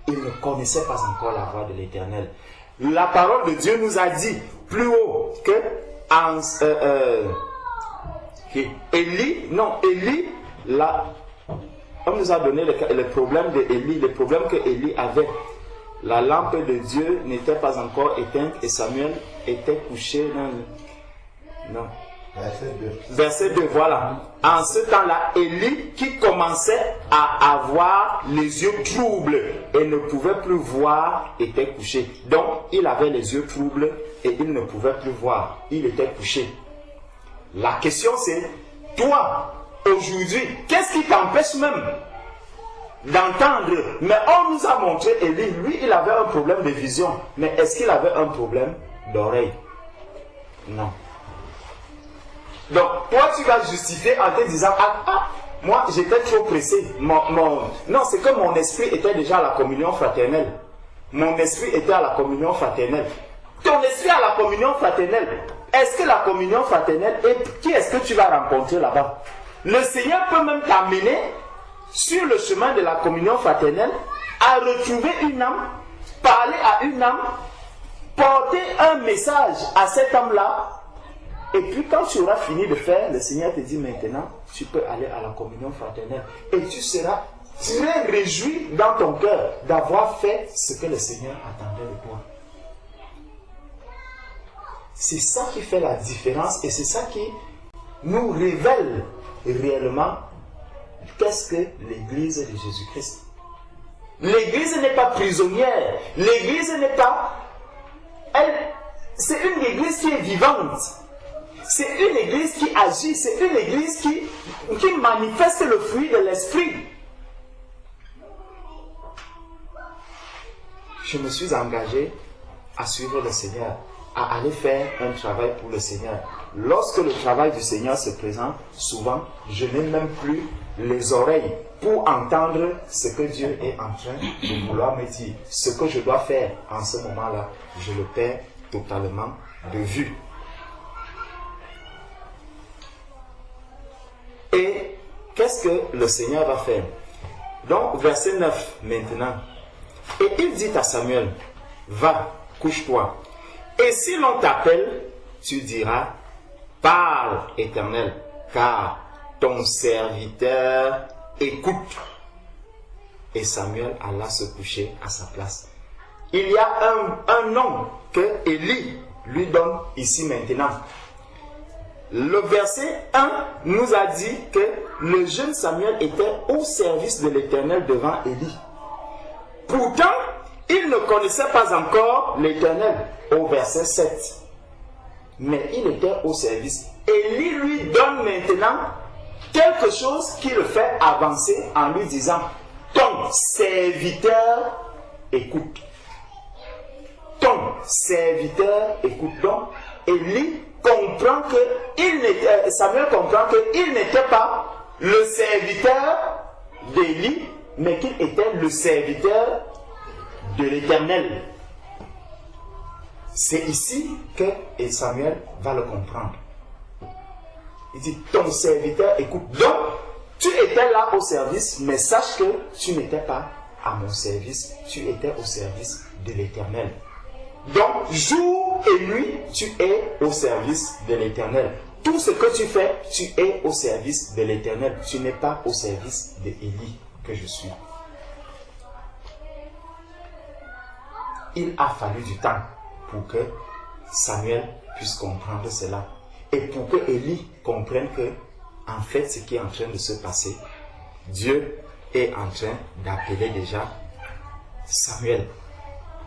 Il ne connaissait pas encore la voix de l'Éternel. La parole de Dieu nous a dit plus haut que Élie, là, on nous a donné le problème de Élie, le problème que Élie avait. La lampe de Dieu n'était pas encore éteinte et Samuel était couché dans le... Non. Verset 2, voilà. En ce temps-là, Élie, qui commençait à avoir les yeux troubles et ne pouvait plus voir, était couché. Donc, il avait les yeux troubles et il ne pouvait plus voir. Il était couché. La question c'est, toi, aujourd'hui, qu'est-ce qui t'empêche même d'entendre? Mais on nous a montré Élie, lui, il avait un problème de vision. Mais est-ce qu'il avait un problème d'oreille? Non. Donc, toi, tu vas justifier en te disant, moi, j'étais trop pressé. Non, c'est que mon esprit était déjà à la communion fraternelle. Mon esprit était à la communion fraternelle. Ton esprit à la communion fraternelle. Est-ce que la communion fraternelle, qui est-ce que tu vas rencontrer là-bas? Le Seigneur peut même t'amener sur le chemin de la communion fraternelle à retrouver une âme, parler à une âme, porter un message à cette âme-là. Et puis quand tu auras fini de faire, le Seigneur te dit maintenant, tu peux aller à la communion fraternelle. Et tu seras très réjoui dans ton cœur d'avoir fait ce que le Seigneur attendait de toi. C'est ça qui fait la différence et c'est ça qui nous révèle réellement qu'est-ce que l'Église de Jésus-Christ. L'Église n'est pas prisonnière. L'Église n'est pas... c'est une Église qui est vivante. C'est une Église qui agit. C'est une Église qui manifeste le fruit de l'Esprit. Je me suis engagé à suivre le Seigneur, à aller faire un travail pour le Seigneur. Lorsque le travail du Seigneur se présente, souvent, je n'ai même plus les oreilles pour entendre ce que Dieu est en train de vouloir me dire. Ce que je dois faire en ce moment-là, je le perds totalement de vue. Et qu'est-ce que le Seigneur va faire? Donc, verset 9 maintenant. Et il dit à Samuel, va, couche-toi. Et si l'on t'appelle, tu diras, parle, Éternel, car ton serviteur écoute. Et Samuel alla se coucher à sa place. Il y a un nom que Élie lui donne ici maintenant. Le verset 1 nous a dit que le jeune Samuel était au service de l'Éternel devant Élie. Pourtant, il ne connaissait pas encore l'Éternel au verset 7. Mais il était au service. Élie lui donne maintenant quelque chose qui le fait avancer en lui disant: ton serviteur écoute. Ton serviteur écoute. Donc, Élie comprend que Samuel comprend qu'il n'était pas le serviteur d'Élie, mais qu'il était le serviteur de l'Éternel. C'est ici que Samuel va le comprendre. Il dit: ton serviteur écoute. Donc, tu étais là au service, mais sache que tu n'étais pas à mon service, tu étais au service de l'Éternel. Donc, jour et nuit, tu es au service de l'Éternel. Tout ce que tu fais, tu es au service de l'Éternel. Tu n'es pas au service d'Élie que je suis. Il a fallu du temps pour que Samuel puisse comprendre cela. Et pour que Élie comprenne que, en fait, ce qui est en train de se passer, Dieu est en train d'appeler déjà Samuel,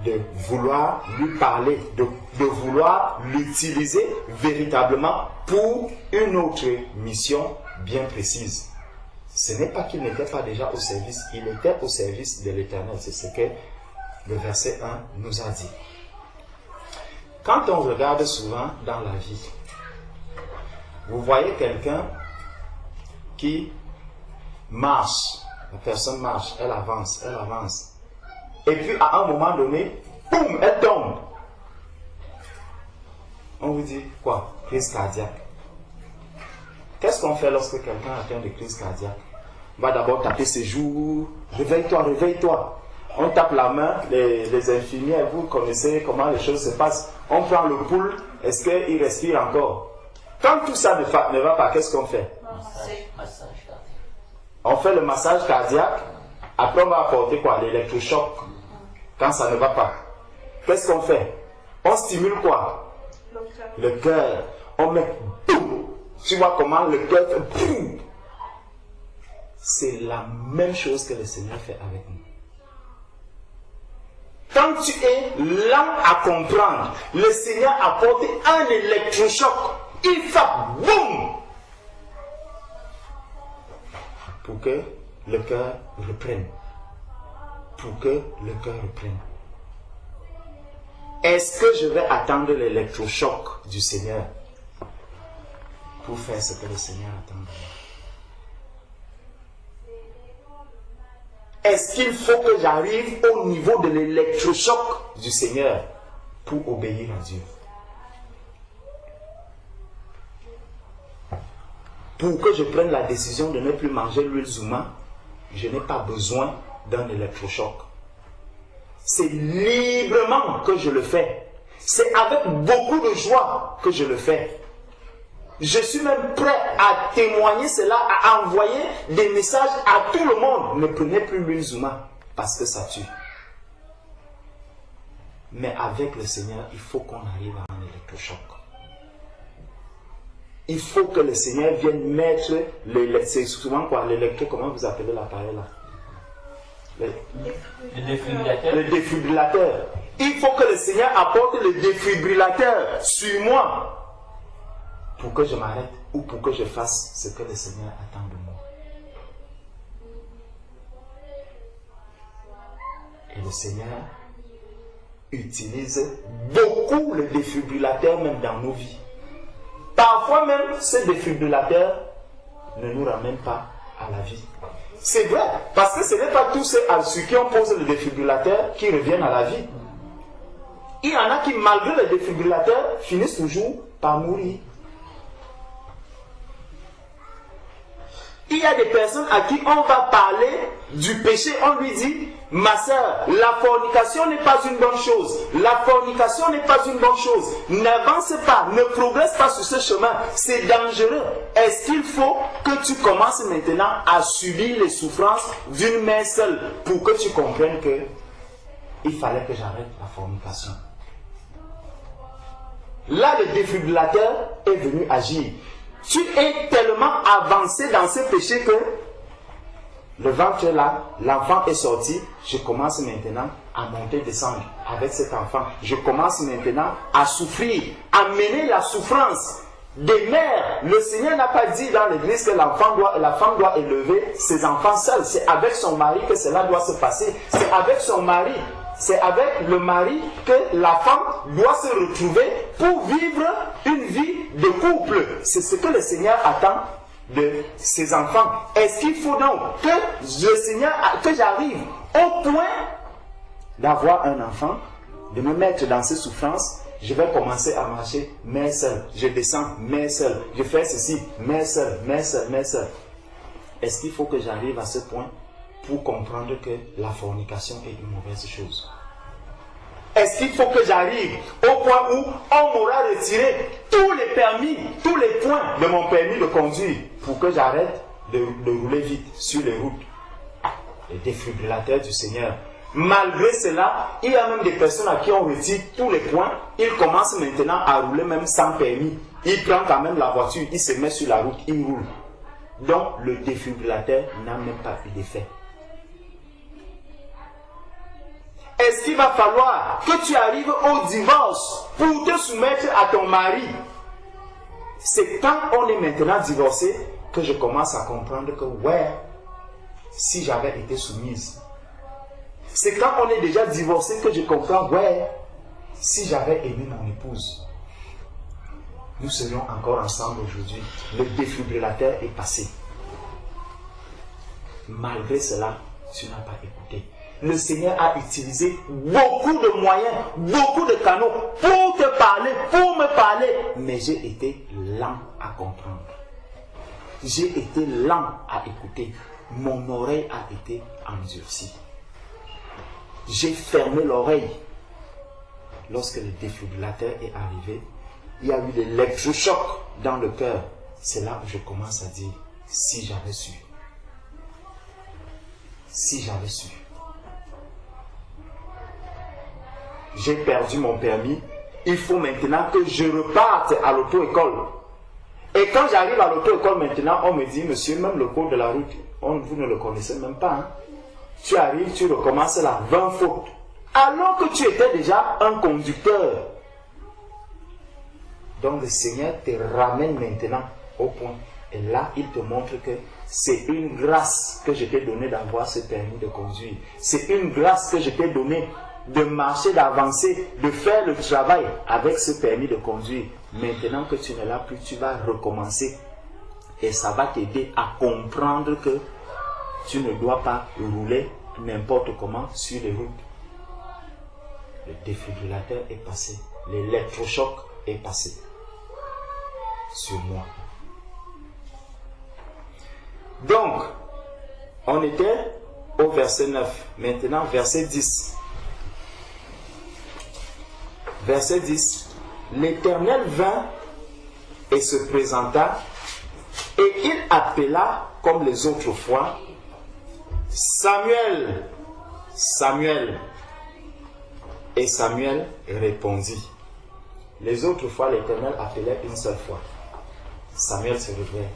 de vouloir lui parler, de vouloir l'utiliser véritablement pour une autre mission bien précise. Ce n'est pas qu'il n'était pas déjà au service, il était au service de l'Éternel. C'est ce que le verset 1 nous a dit. Quand on regarde souvent dans la vie, vous voyez quelqu'un qui marche, la personne marche, elle avance. Et puis à un moment donné, boum, elle tombe. On vous dit quoi? Crise cardiaque. Qu'est-ce qu'on fait lorsque quelqu'un atteint de crise cardiaque? On va d'abord taper ses joues. Réveille-toi, réveille-toi. On tape la main, les infirmières, vous connaissez comment les choses se passent. On prend le pouls, est-ce qu'il respire encore? Quand tout ça ne va pas, qu'est-ce qu'on fait? On fait le massage cardiaque. Après, on va apporter quoi? L'électrochoc. Quand ça ne va pas. Qu'est-ce qu'on fait? On stimule quoi? Le cœur. On met boum. Tu vois comment le cœur fait boum. C'est la même chose que le Seigneur fait avec nous. Quand tu es lent à comprendre, le Seigneur apporte un électrochoc. Il fait boum. Pour que le cœur reprenne. Pour que le cœur reprenne. Est-ce que je vais attendre l'électrochoc du Seigneur pour faire ce que le Seigneur attend de moi? Est-ce qu'il faut que j'arrive au niveau de l'électrochoc du Seigneur pour obéir à Dieu? Pour que je prenne la décision de ne plus manger l'huile Zouma, je n'ai pas besoin d'un électrochoc. C'est librement que je le fais. C'est avec beaucoup de joie que je le fais. Je suis même prêt à témoigner cela, à envoyer des messages à tout le monde. Ne prenez plus l'huile Zouma parce que ça tue. Mais avec le Seigneur, il faut qu'on arrive à un électrochoc. Il faut que le Seigneur vienne mettre c'est souvent quoi, l'électro, comment vous appelez l'appareil là? Le défibrillateur. Le défibrillateur. Il faut que le Seigneur apporte le défibrillateur sur moi pour que je m'arrête ou pour que je fasse ce que le Seigneur attend de moi. Et le Seigneur utilise beaucoup le défibrillateur même dans nos vies. Parfois même, ce défibrillateur ne nous ramène pas à la vie. C'est vrai, parce que ce n'est pas tous ceux sur qui on pose le défibrillateur qui reviennent à la vie. Il y en a qui, malgré le défibrillateur, finissent toujours par mourir. Il y a des personnes à qui on va parler du péché, on lui dit, ma sœur, la fornication n'est pas une bonne chose. La fornication n'est pas une bonne chose. N'avance pas, ne progresse pas sur ce chemin. C'est dangereux. Est-ce qu'il faut que tu commences maintenant à subir les souffrances d'une main seule pour que tu comprennes que il fallait que j'arrête la fornication? Là, le défibrillateur est venu agir. Tu es tellement avancé dans ce péché que le ventre est là, l'enfant est sorti, je commence maintenant à monter, descendre avec cet enfant. Je commence maintenant à souffrir, à mener la souffrance des mères. Le Seigneur n'a pas dit dans l'église que la femme doit élever ses enfants seuls. C'est avec son mari que cela doit se passer. C'est avec son mari. C'est avec le mari que la femme doit se retrouver pour vivre une vie de couple. C'est ce que le Seigneur attend de ses enfants. est-ce qu'il faut donc que le Seigneur, que j'arrive au point d'avoir un enfant, de me mettre dans ces souffrances, je vais commencer à marcher, mais seul, je descends, mais seul, je fais ceci, mais seul, mais seul, mais seul. Est-ce qu'il faut que j'arrive à ce point pour comprendre que la fornication est une mauvaise chose? Est-ce qu'il faut que j'arrive au point où on m'aura retiré tous les permis, tous les points de mon permis de conduire pour que j'arrête de rouler vite sur les routes? Les défibrillateurs du Seigneur. Malgré cela, il y a même des personnes à qui on retire tous les points. Ils commencent maintenant à rouler même sans permis. Ils prennent quand même la voiture, ils se mettent sur la route, ils roulent. Donc le défibrillateur n'a même pas eu d'effet. Est-ce qu'il va falloir que tu arrives au divorce pour te soumettre à ton mari? C'est quand on est maintenant divorcé que je commence à comprendre que ouais, si j'avais été soumise. C'est quand on est déjà divorcé que je comprends, ouais, si j'avais aimé mon épouse, nous serions encore ensemble aujourd'hui. Le défibrillateur est passé. Malgré cela, tu n'as pas écouté. Le Seigneur a utilisé beaucoup de moyens, beaucoup de canaux pour te parler, pour me parler. Mais j'ai été lent à comprendre. J'ai été lent à écouter. Mon oreille a été endurcie. J'ai fermé l'oreille. Lorsque le défibrillateur est arrivé, il y a eu l'électrochoc dans le cœur. C'est là où je commence à dire, si j'avais su. Si j'avais su. J'ai perdu mon permis. Il faut maintenant que je reparte à l'auto-école. Et quand j'arrive à l'auto-école maintenant, on me dit, monsieur, même le code de la route, vous ne le connaissez même pas. Hein? Tu arrives, tu recommences là, 20 fautes. Alors que tu étais déjà un conducteur. Donc le Seigneur te ramène maintenant au point. Et là, il te montre que c'est une grâce que je t'ai donnée d'avoir ce permis de conduire. C'est une grâce que je t'ai donnée de marcher, d'avancer, de faire le travail avec ce permis de conduire. Maintenant que tu n'es là plus, tu vas recommencer. Et ça va t'aider à comprendre que tu ne dois pas rouler n'importe comment sur les routes. Le défibrillateur est passé. L'électrochoc est passé sur moi. Donc, on était au verset 9. Maintenant, verset 10. Verset 10. L'Éternel vint et se présenta, et il appela comme les autres fois, Samuel, Samuel. Et Samuel répondit. Les autres fois, l'Éternel appelait une seule fois. Samuel se réveille.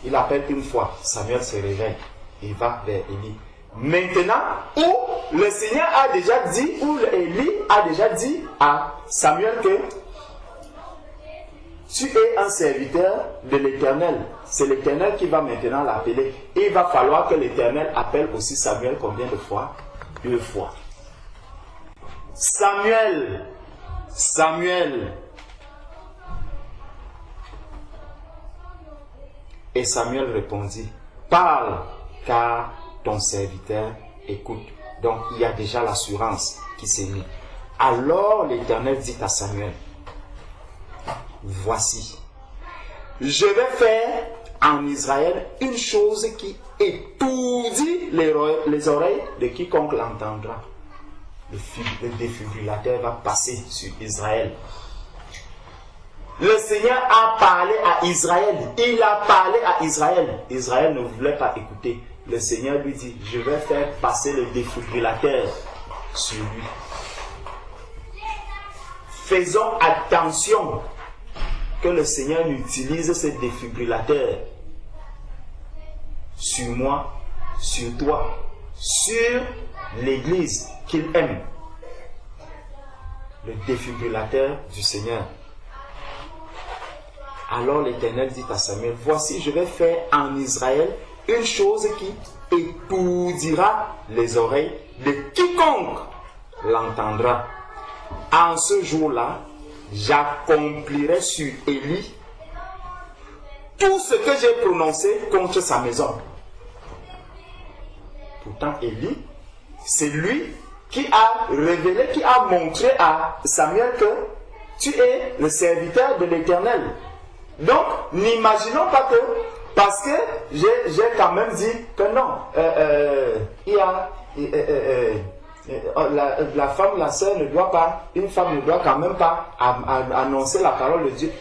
Il appelle une fois, Samuel se réveille. Il va vers Élie. Maintenant, où le Seigneur a déjà dit, où Élie a déjà dit à Samuel que tu es un serviteur de l'Éternel. C'est l'Éternel qui va maintenant l'appeler. Et il va falloir que l'Éternel appelle aussi Samuel combien de fois? 2 fois. Samuel, Samuel. Et Samuel répondit, parle, car ton serviteur écoute. Donc il y a déjà l'assurance qui s'est mise. Alors l'Éternel dit à Samuel, voici, je vais faire en Israël une chose qui étourdit les oreilles de quiconque l'entendra. Le défibrillateur va passer sur Israël. Le Seigneur a parlé à Israël. Il a parlé à Israël. Israël ne voulait pas écouter. Le Seigneur lui dit, je vais faire passer le défibrillateur sur lui. Faisons attention que le Seigneur utilise ce défibrillateur sur moi, sur toi, sur l'Église qu'il aime. Le défibrillateur du Seigneur. Alors l'Éternel dit à Samuel, voici, je vais faire en Israël une chose qui étourdira les oreilles de quiconque l'entendra. En ce jour-là, j'accomplirai sur Élie tout ce que j'ai prononcé contre sa maison. Pourtant, Élie, c'est lui qui a révélé, qui a montré à Samuel que tu es le serviteur de l'Éternel. Donc, n'imaginons pas que, parce que j'ai quand même dit que non, la femme, la sœur ne doit pas, une femme ne doit quand même pas annoncer la parole de Dieu.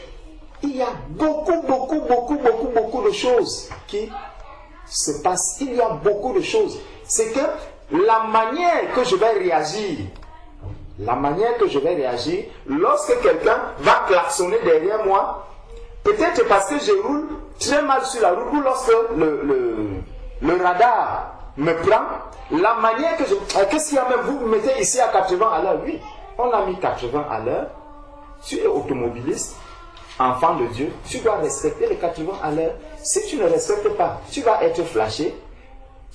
Il y a beaucoup de choses qui se passent. Il y a beaucoup de choses. C'est que la manière que je vais réagir, lorsque quelqu'un va klaxonner derrière moi, peut-être parce que je roule très mal sur la route, ou lorsque le radar me prend, la manière que je... Qu'est-ce qu'il y a même? Vous mettez ici à 80 à l'heure. Oui, on a mis 80 à l'heure. Tu es automobiliste, enfant de Dieu, tu dois respecter les 80 à l'heure. Si tu ne respectes pas, tu vas être flashé.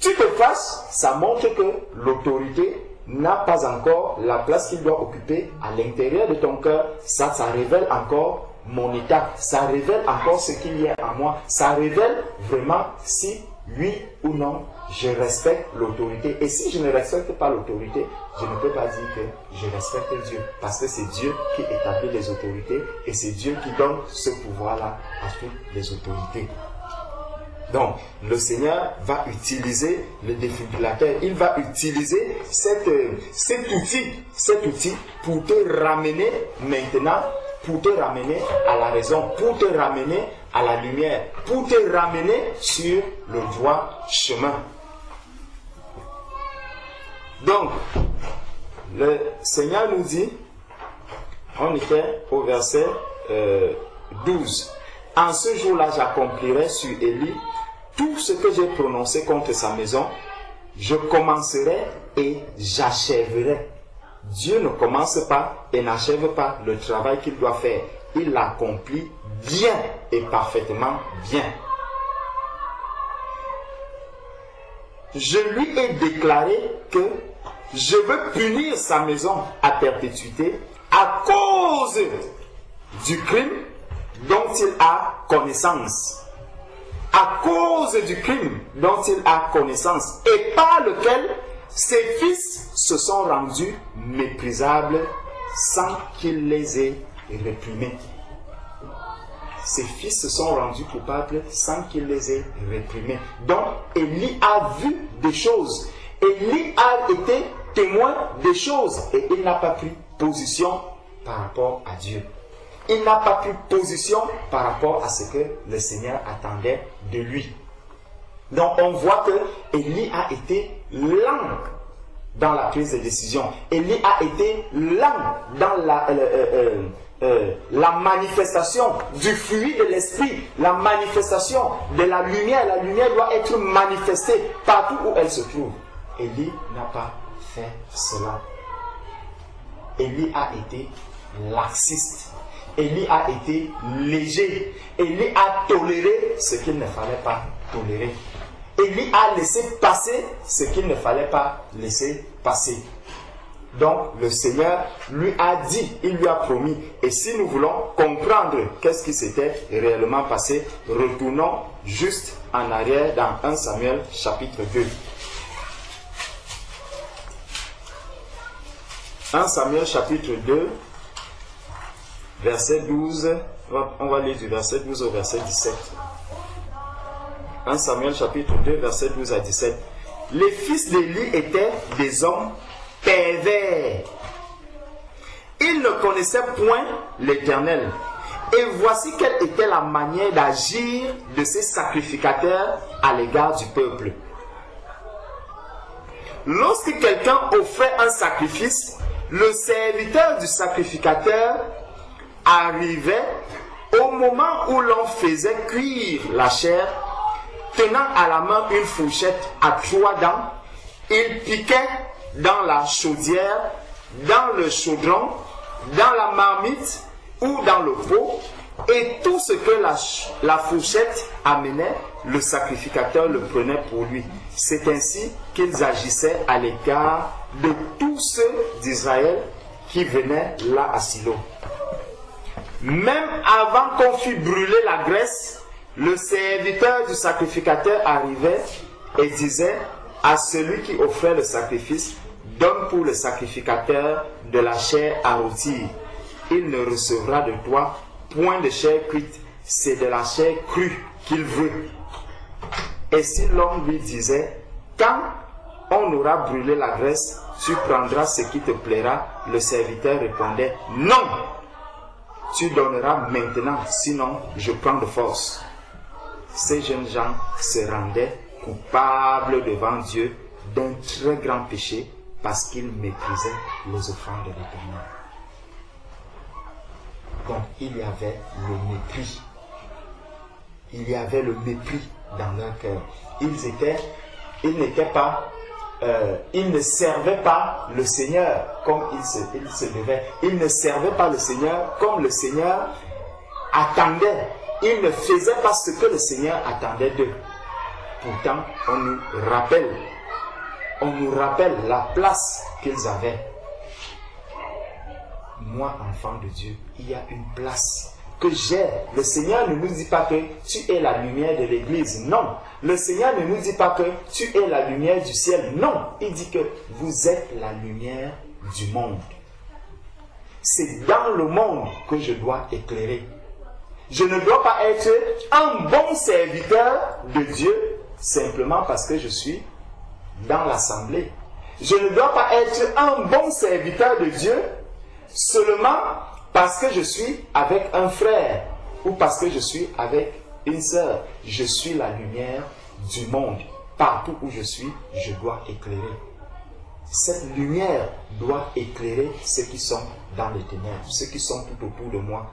Tu te fâches, ça montre que l'autorité n'a pas encore la place qu'il doit occuper à l'intérieur de ton cœur. Ça révèle encore mon état. Ça révèle encore ce qu'il y a en moi. Ça révèle vraiment si, oui ou non, je respecte l'autorité. Et si je ne respecte pas l'autorité, je ne peux pas dire que je respecte Dieu. Parce que c'est Dieu qui établit les autorités et c'est Dieu qui donne ce pouvoir-là à toutes les autorités. Donc, le Seigneur va utiliser le défibrillateur. Il va utiliser cet outil pour te ramener maintenant, pour te ramener à la raison, pour te ramener à la lumière, pour te ramener sur le droit chemin. Donc, le Seigneur nous dit, on était au verset 12. En ce jour-là, j'accomplirai sur Élie tout ce que j'ai prononcé contre sa maison. Je commencerai et j'achèverai. Dieu ne commence pas et n'achève pas le travail qu'il doit faire. Il l'accomplit bien et parfaitement bien. Je lui ai déclaré que je veux punir sa maison à perpétuité à cause du crime dont il a connaissance. À cause du crime dont il a connaissance et par lequel ses fils se sont rendus méprisables sans qu'il les ait réprimés. Ses fils se sont rendus coupables sans qu'il les ait réprimés. Donc, Élie a vu des choses. Élie a été témoin des choses et il n'a pas pris position par rapport à Dieu. Il n'a pas pris position par rapport à ce que le Seigneur attendait de lui. Donc on voit que Élie a été lent dans la prise de décision. Élie a été lent dans la manifestation du fruit de l'esprit, la manifestation de la lumière. La lumière doit être manifestée partout où elle se trouve. Élie n'a pas fait cela. Élie a été laxiste. Élie a été léger. Élie a toléré ce qu'il ne fallait pas tolérer. Élie a laissé passer ce qu'il ne fallait pas laisser passer. Donc le Seigneur lui a dit, il lui a promis. Et si nous voulons comprendre qu'est-ce qui s'était réellement passé, retournons juste en arrière dans 1 Samuel chapitre 2. 1 Samuel chapitre 2, verset 12, on va lire du verset 12 au verset 17. 1 Samuel chapitre 2, verset 12 à 17. Les fils d'Élie étaient des hommes pervers. Ils ne connaissaient point l'Éternel. Et voici quelle était la manière d'agir de ces sacrificateurs à l'égard du peuple. Lorsque quelqu'un offrait un sacrifice, le serviteur du sacrificateur arrivait au moment où l'on faisait cuire la chair, tenant à la main une fourchette à 3 dents. Il piquait dans la chaudière, dans le chaudron, dans la marmite ou dans le pot, et tout ce que la fourchette amenait, le sacrificateur le prenait pour lui. C'est ainsi qu'ils agissaient à l'égard de tous ceux d'Israël qui venaient là à Silo. Même avant qu'on fût brûlé la graisse, le serviteur du sacrificateur arrivait et disait à celui qui offrait le sacrifice: donne pour le sacrificateur de la chair à rôtir. Il ne recevra de toi point de chair cuite, c'est de la chair crue qu'il veut. Et si l'homme lui disait: quand on aura brûlé la graisse, tu prendras ce qui te plaira, le serviteur répondait: non, tu donneras maintenant, sinon je prends de force. Ces jeunes gens se rendaient coupables devant Dieu d'un très grand péché parce qu'ils méprisaient les offrandes de l'Éternel. Donc il y avait le mépris. Il y avait le mépris dans leur cœur. Ils ne servaient pas le Seigneur comme ils se devaient. Ils ne servaient pas le Seigneur comme le Seigneur attendait. Ils ne faisaient pas ce que le Seigneur attendait d'eux. Pourtant, on nous rappelle la place qu'ils avaient. Moi, enfant de Dieu, il y a une place que j'ai. Le Seigneur ne nous dit pas que tu es la lumière de l'église. Non. Le Seigneur ne nous dit pas que tu es la lumière du ciel. Non. Il dit que vous êtes la lumière du monde. C'est dans le monde que je dois éclairer. Je ne dois pas être un bon serviteur de Dieu simplement parce que je suis dans l'assemblée. Je ne dois pas être un bon serviteur de Dieu seulement parce que je suis avec un frère ou parce que je suis avec une sœur. Je suis la lumière du monde. Partout où je suis, je dois éclairer. Cette lumière doit éclairer ceux qui sont dans les ténèbres, ceux qui sont tout autour de moi.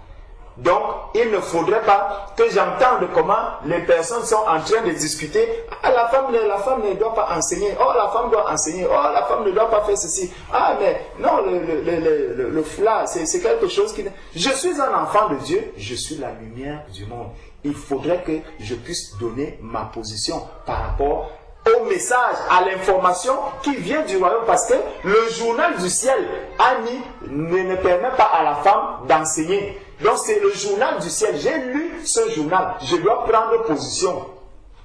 Donc, il ne faudrait pas que j'entende comment les personnes sont en train de discuter. Ah, la femme ne doit pas enseigner. Oh, la femme doit enseigner. Oh, la femme ne doit pas faire ceci. Ah, mais non, le foulard, c'est quelque chose qui... Je suis un enfant de Dieu. Je suis la lumière du monde. Il faudrait que je puisse donner ma position par rapport au message, à l'information qui vient du royaume, parce que le journal du ciel, Annie, ne permet pas à la femme d'enseigner. Donc c'est le journal du ciel. J'ai lu ce journal. Je dois prendre position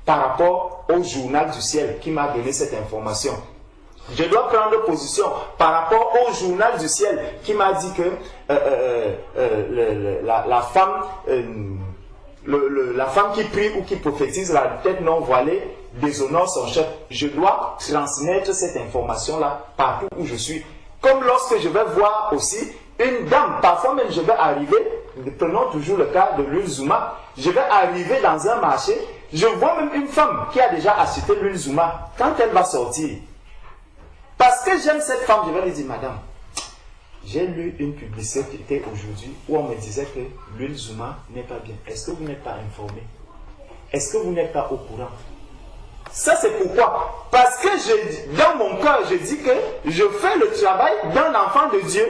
par rapport au journal du ciel qui m'a donné cette information. Je dois prendre position par rapport au journal du ciel qui m'a dit que la femme qui prie ou qui prophétise la tête non voilée déshonore son chef. Je dois transmettre cette information-là partout où je suis. Comme lorsque je vais voir aussi une dame, parfois même je vais arriver, prenons toujours le cas de l'huile Zouma, je vais arriver dans un marché, je vois même une femme qui a déjà acheté l'huile Zouma, quand elle va sortir, parce que j'aime cette femme, je vais lui dire: madame, j'ai lu une publicité aujourd'hui où on me disait que l'huile Zouma n'est pas bien. Est-ce que vous n'êtes pas informé? Est-ce que vous n'êtes pas au courant? Ça c'est pourquoi? Parce que dans mon cœur, je dis que je fais le travail d'un enfant de Dieu.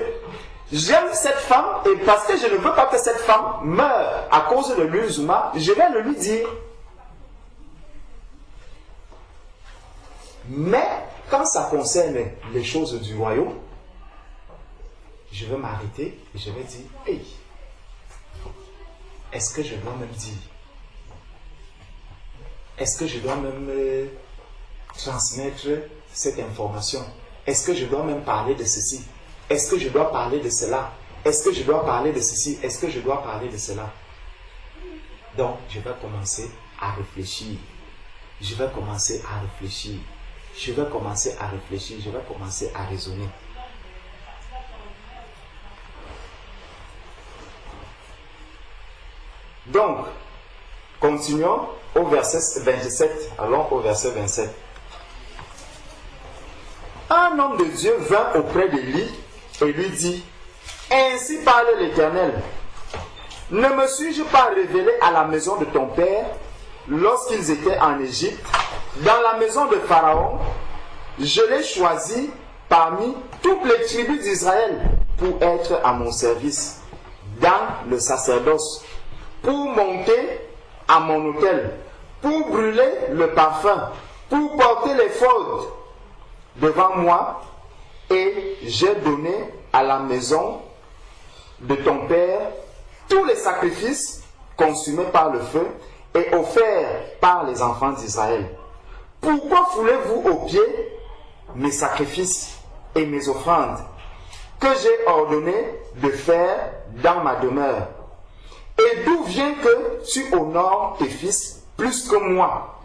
J'aime cette femme et parce que je ne veux pas que cette femme meure à cause de l'huile Zouma, je vais le lui dire. Mais quand ça concerne les choses du royaume, je vais m'arrêter et je vais dire: hey, est-ce que je dois même dire? Est-ce que je dois même transmettre cette information? Est-ce que je dois même parler de ceci? Est-ce que je dois parler de cela? Est-ce que je dois parler de ceci? Est-ce que je dois parler de cela? Donc, je vais commencer à réfléchir. je vais commencer à réfléchir. Je vais commencer à réfléchir, je vais commencer à raisonner. Donc, continuons au verset 27. Allons au verset 27. Un homme de Dieu vint auprès d'Élie et lui dit, ainsi parle l'Éternel, ne me suis-je pas révélé à la maison de ton père lorsqu'ils étaient en Égypte, dans la maison de Pharaon? Je l'ai choisi parmi toutes les tribus d'Israël pour être à mon service dans le sacerdoce, pour monter à mon autel, pour brûler le parfum, pour porter l'éphod devant moi, et j'ai donné à la maison de ton père tous les sacrifices consumés par le feu et offerts par les enfants d'Israël. Pourquoi foulez-vous aux pieds mes sacrifices et mes offrandes que j'ai ordonné de faire dans ma demeure? Et d'où vient que tu honores tes fils plus que moi,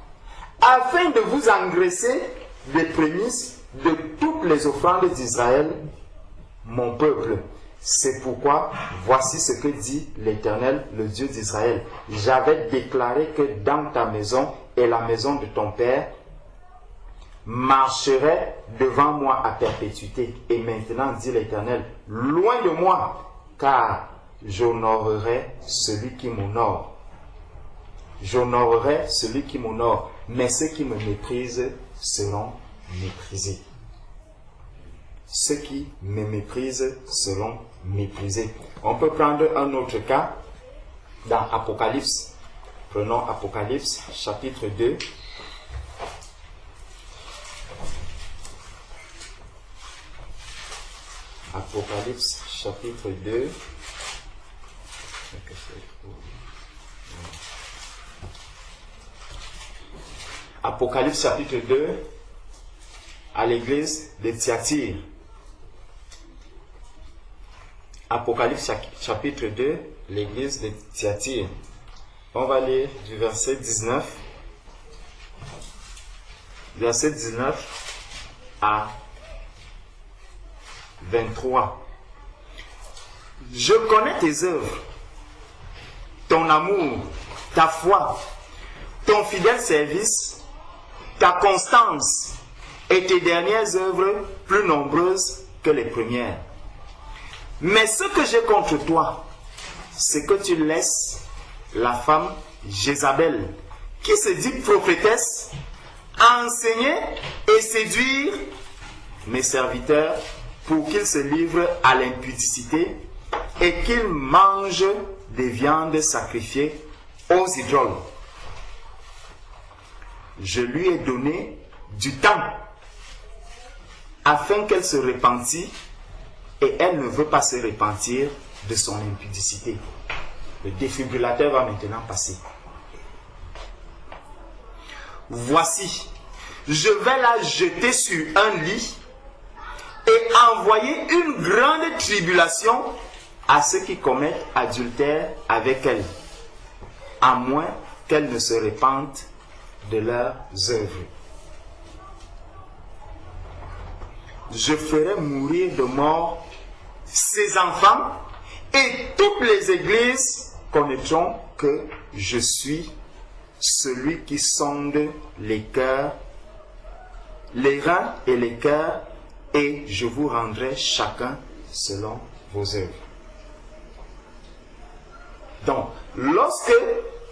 afin de vous engraisser des prémices de toutes les offrandes d'Israël, mon peuple? C'est pourquoi, voici ce que dit l'Éternel, le Dieu d'Israël. J'avais déclaré que dans ta maison et la maison de ton père marcherait devant moi à perpétuité. Et maintenant, dit l'Éternel, loin de moi, car j'honorerai celui qui m'honore. J'honorerai celui qui m'honore, mais ceux qui me méprisent seront méprisés. Ceux qui me méprisent seront méprisés. On peut prendre un autre cas dans Apocalypse. Prenons Apocalypse, chapitre 2. Apocalypse, chapitre 2. Apocalypse, chapitre 2, à l'église de Thyatire. Apocalypse chapitre 2, l'église de Thyatire. On va lire du verset 19. Verset 19 à 23. Je connais tes œuvres, ton amour, ta foi, ton fidèle service, ta constance et tes dernières œuvres plus nombreuses que les premières. Mais ce que j'ai contre toi, c'est que tu laisses la femme Jézabel, qui se dit prophétesse, enseigner et séduire mes serviteurs pour qu'ils se livrent à l'impudicité et qu'ils mangent des viandes sacrifiées aux idoles. Je lui ai donné du temps afin qu'elle se repentît, et elle ne veut pas se repentir de son impudicité. Le défibrillateur va maintenant passer. Voici, je vais la jeter sur un lit et envoyer une grande tribulation à ceux qui commettent adultère avec elle, à moins qu'elles ne se repentent de leurs œuvres. Je ferai mourir de mort ses enfants, et toutes les églises connaîtront que je suis celui qui sonde les cœurs, les reins et les cœurs, et je vous rendrai chacun selon vos œuvres. Donc, lorsque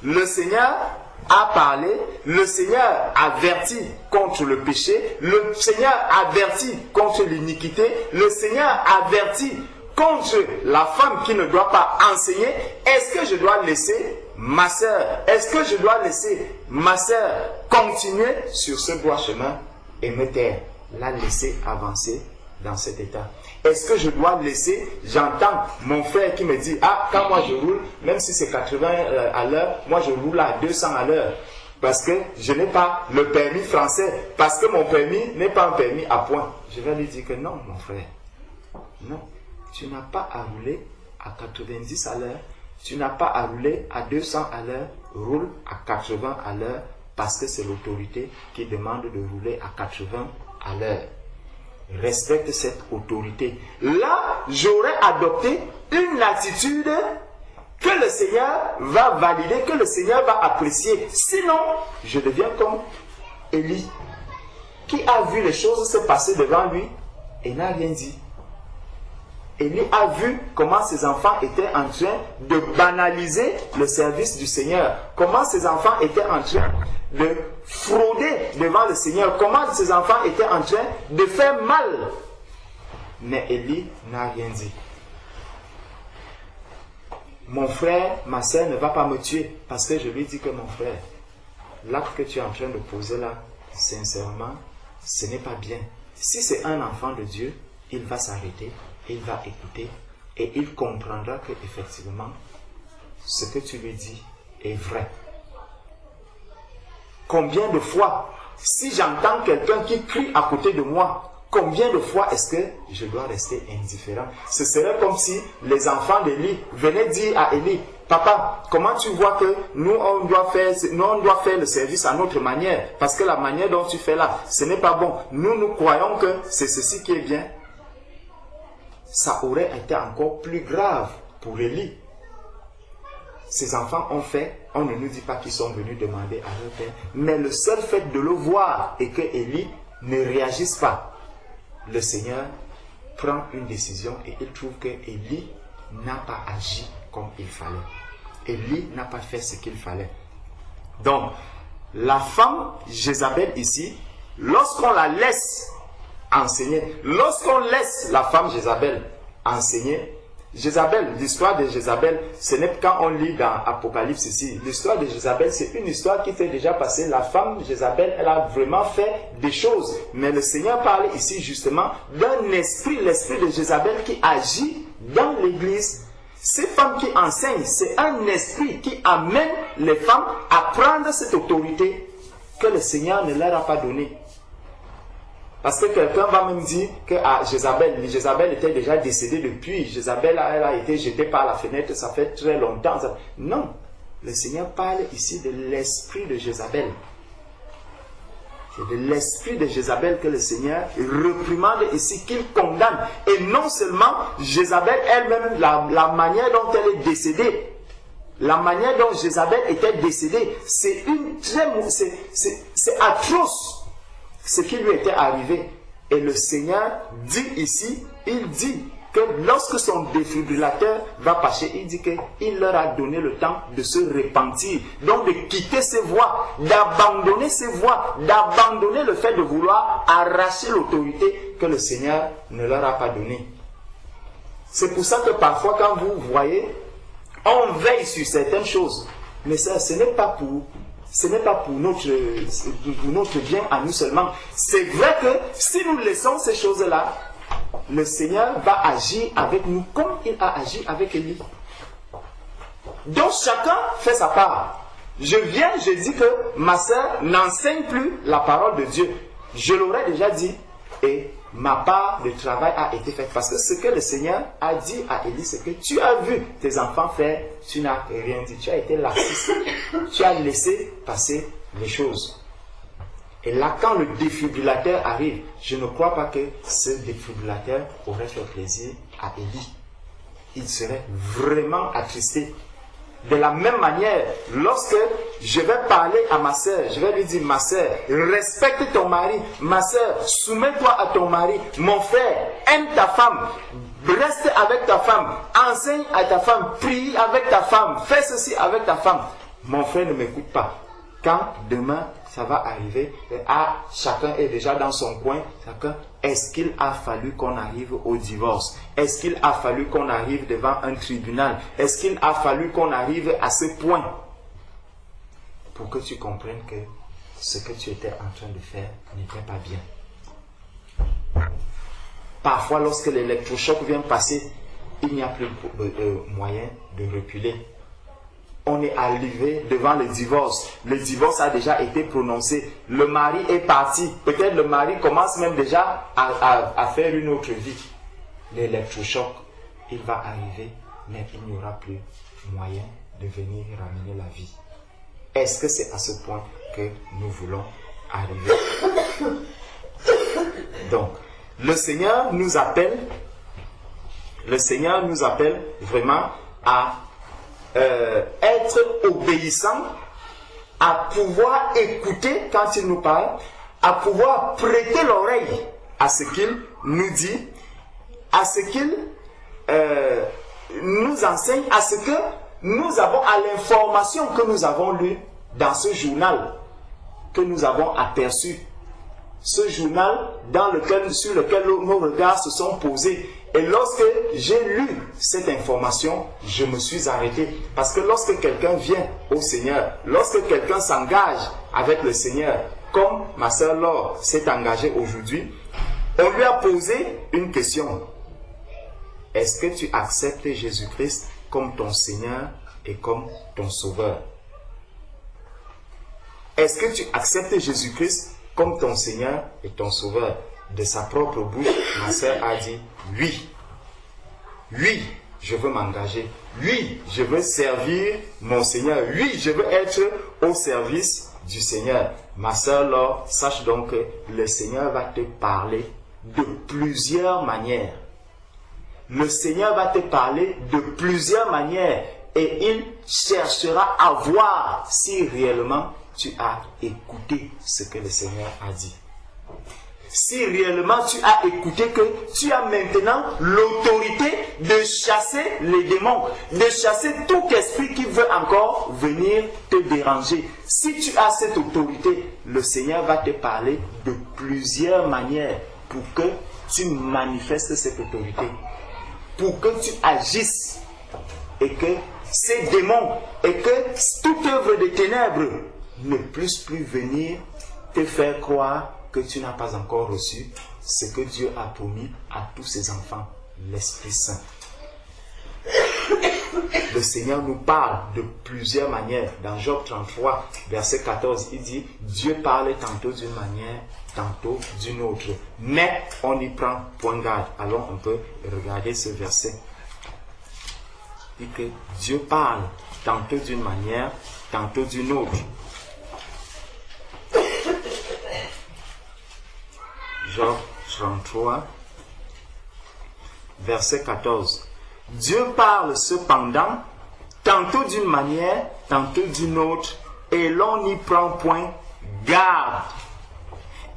le Seigneur a parlé, le Seigneur avertit contre le péché, le Seigneur avertit contre l'iniquité, le Seigneur avertit contre la femme qui ne doit pas enseigner. Est-ce que je dois laisser ma sœur, est-ce que je dois laisser ma sœur continuer sur ce droit chemin et me taire, la laisser avancer dans cet état? Est-ce que je dois laisser, j'entends mon frère qui me dit, ah, quand moi je roule, même si c'est 80 à l'heure, moi je roule à 200 à l'heure, parce que je n'ai pas le permis français, parce que mon permis n'est pas un permis à point. Je vais lui dire que non, mon frère, non, tu n'as pas à rouler à 90 à l'heure, tu n'as pas à rouler à 200 à l'heure, roule à 80 à l'heure parce que c'est l'autorité qui demande de rouler à 80 à l'heure. Respecte cette autorité. Là, j'aurais adopté une attitude que le Seigneur va valider, que le Seigneur va apprécier. Sinon, je deviens comme Élie, qui a vu les choses se passer devant lui et n'a rien dit. Élie a vu comment ses enfants étaient en train de banaliser le service du Seigneur, comment ses enfants étaient en train de frauder devant le Seigneur, comment ses enfants étaient en train de faire mal. Mais Élie n'a rien dit. Mon frère, ma soeur ne va pas me tuer parce que je lui dis que mon frère, l'acte que tu es en train de poser là, sincèrement, ce n'est pas bien. Si c'est un enfant de Dieu, il va s'arrêter, il va écouter et il comprendra que effectivement, ce que tu lui dis est vrai. Combien de fois, si j'entends quelqu'un qui crie à côté de moi, combien de fois est-ce que je dois rester indifférent? Ce serait comme si les enfants d'Élie venaient dire à Élie, papa, comment tu vois que nous on doit faire le service à notre manière, parce que la manière dont tu fais là, ce n'est pas bon. Nous croyons que c'est ceci qui est bien. Ça aurait été encore plus grave pour Élie. Ses enfants ont fait, on ne nous dit pas qu'ils sont venus demander à leur père, mais le seul fait de le voir et que Élie ne réagisse pas, le Seigneur prend une décision et il trouve que Élie n'a pas agi comme il fallait. Élie n'a pas fait ce qu'il fallait. Donc, la femme Jézabel ici, lorsqu'on la laisse enseigner, lorsqu'on laisse la femme Jézabel enseigner, Jézabel, l'histoire de Jézabel, ce n'est quand on lit dans Apocalypse ici, l'histoire de Jézabel, c'est une histoire qui s'est déjà passée. La femme Jézabel, elle a vraiment fait des choses. Mais le Seigneur parle ici justement d'un esprit, l'esprit de Jézabel qui agit dans l'église. Ces femmes qui enseignent, c'est un esprit qui amène les femmes à prendre cette autorité que le Seigneur ne leur a pas donnée. Parce que quelqu'un va même dire que Jézabel était déjà décédée depuis. Jézabel, elle a été jetée par la fenêtre, ça fait très longtemps. Non, le Seigneur parle ici de l'esprit de Jézabel. C'est de l'esprit de Jézabel que le Seigneur réprimande ici, qu'il condamne. Et non seulement Jézabel elle-même, la manière dont elle est décédée, la manière dont Jézabel était décédée, c'est atroce ce qui lui était arrivé. Et le Seigneur dit ici, il dit que lorsque son défibrillateur va passer, il dit qu'il leur a donné le temps de se repentir, donc de quitter ses voies, d'abandonner ses voies, d'abandonner le fait de vouloir arracher l'autorité que le Seigneur ne leur a pas donnée. C'est pour ça que parfois quand vous voyez, on veille sur certaines choses, mais ça, ce n'est pas pour notre bien à nous seulement. C'est vrai que si nous laissons ces choses-là, le Seigneur va agir avec nous comme il a agi avec Élie. Donc chacun fait sa part. Je dis que ma sœur n'enseigne plus la parole de Dieu. Je l'aurais déjà dit et ma part de travail a été faite. Parce que ce que le Seigneur a dit à Élie, c'est que tu as vu tes enfants faire, tu n'as rien dit. Tu as été laxiste. Tu as laissé passer les choses. Et là, quand le défibrillateur arrive, je ne crois pas que ce défibrillateur aurait fait plaisir à Élie. Il serait vraiment attristé. De la même manière, lorsque je vais parler à ma sœur, je vais lui dire, ma sœur, respecte ton mari, ma sœur, soumets-toi à ton mari, mon frère, aime ta femme, reste avec ta femme, enseigne à ta femme, prie avec ta femme, fais ceci avec ta femme. Mon frère ne m'écoute pas. Quand demain ça va arriver, chacun est déjà dans son coin, est-ce qu'il a fallu qu'on arrive au divorce? Est-ce qu'il a fallu qu'on arrive devant un tribunal? Est-ce qu'il a fallu qu'on arrive à ce point pour que tu comprennes que ce que tu étais en train de faire n'était pas bien? Parfois, lorsque l'électrochoc vient passer, il n'y a plus moyen de reculer. On est arrivé devant le divorce. Le divorce a déjà été prononcé. Le mari est parti. Peut-être le mari commence même déjà à faire une autre vie. L'électrochoc, il va arriver, mais il n'y aura plus moyen de venir ramener la vie. Est-ce que c'est à ce point que nous voulons arriver? Donc, le Seigneur nous appelle vraiment à être obéissant, à pouvoir écouter quand il nous parle, à pouvoir prêter l'oreille à ce qu'il nous dit, à ce qu'il nous enseigne, à ce que nous avons, à l'information que nous avons lue dans ce journal que nous avons aperçu. Ce journal sur lequel nos regards se sont posés. Et lorsque j'ai lu cette information, je me suis arrêté. Parce que lorsque quelqu'un vient au Seigneur, lorsque quelqu'un s'engage avec le Seigneur, comme ma sœur Laure s'est engagée aujourd'hui, on lui a posé une question. Est-ce que tu acceptes Jésus-Christ comme ton Seigneur et comme ton Sauveur? Est-ce que tu acceptes Jésus-Christ comme ton Seigneur et ton Sauveur? De sa propre bouche, ma sœur a dit oui. Oui, je veux m'engager. Oui, je veux servir mon Seigneur. Oui, je veux être au service du Seigneur. Ma sœur Laure, sache donc que le Seigneur va te parler de plusieurs manières. Le Seigneur va te parler de plusieurs manières et il cherchera à voir si réellement tu as écouté ce que le Seigneur a dit. Si réellement tu as écouté que tu as maintenant l'autorité de chasser les démons, de chasser tout esprit qui veut encore venir te déranger. Si tu as cette autorité, le Seigneur va te parler de plusieurs manières pour que tu manifestes cette autorité, pour que tu agisses et que ces démons et que toute œuvre des ténèbres ne puisse plus venir te faire croire que tu n'as pas encore reçu ce que Dieu a promis à tous ses enfants, l'Esprit Saint. Le Seigneur nous parle de plusieurs manières. Dans Job 33, verset 14, il dit « Dieu parle tantôt d'une manière, tantôt d'une autre. » Mais on y prend point garde. Alors on peut regarder ce verset. Il dit que Dieu parle tantôt d'une manière, tantôt d'une autre. Job 33, verset 14. Dieu parle cependant, tantôt d'une manière, tantôt d'une autre, et l'on n'y prend point garde.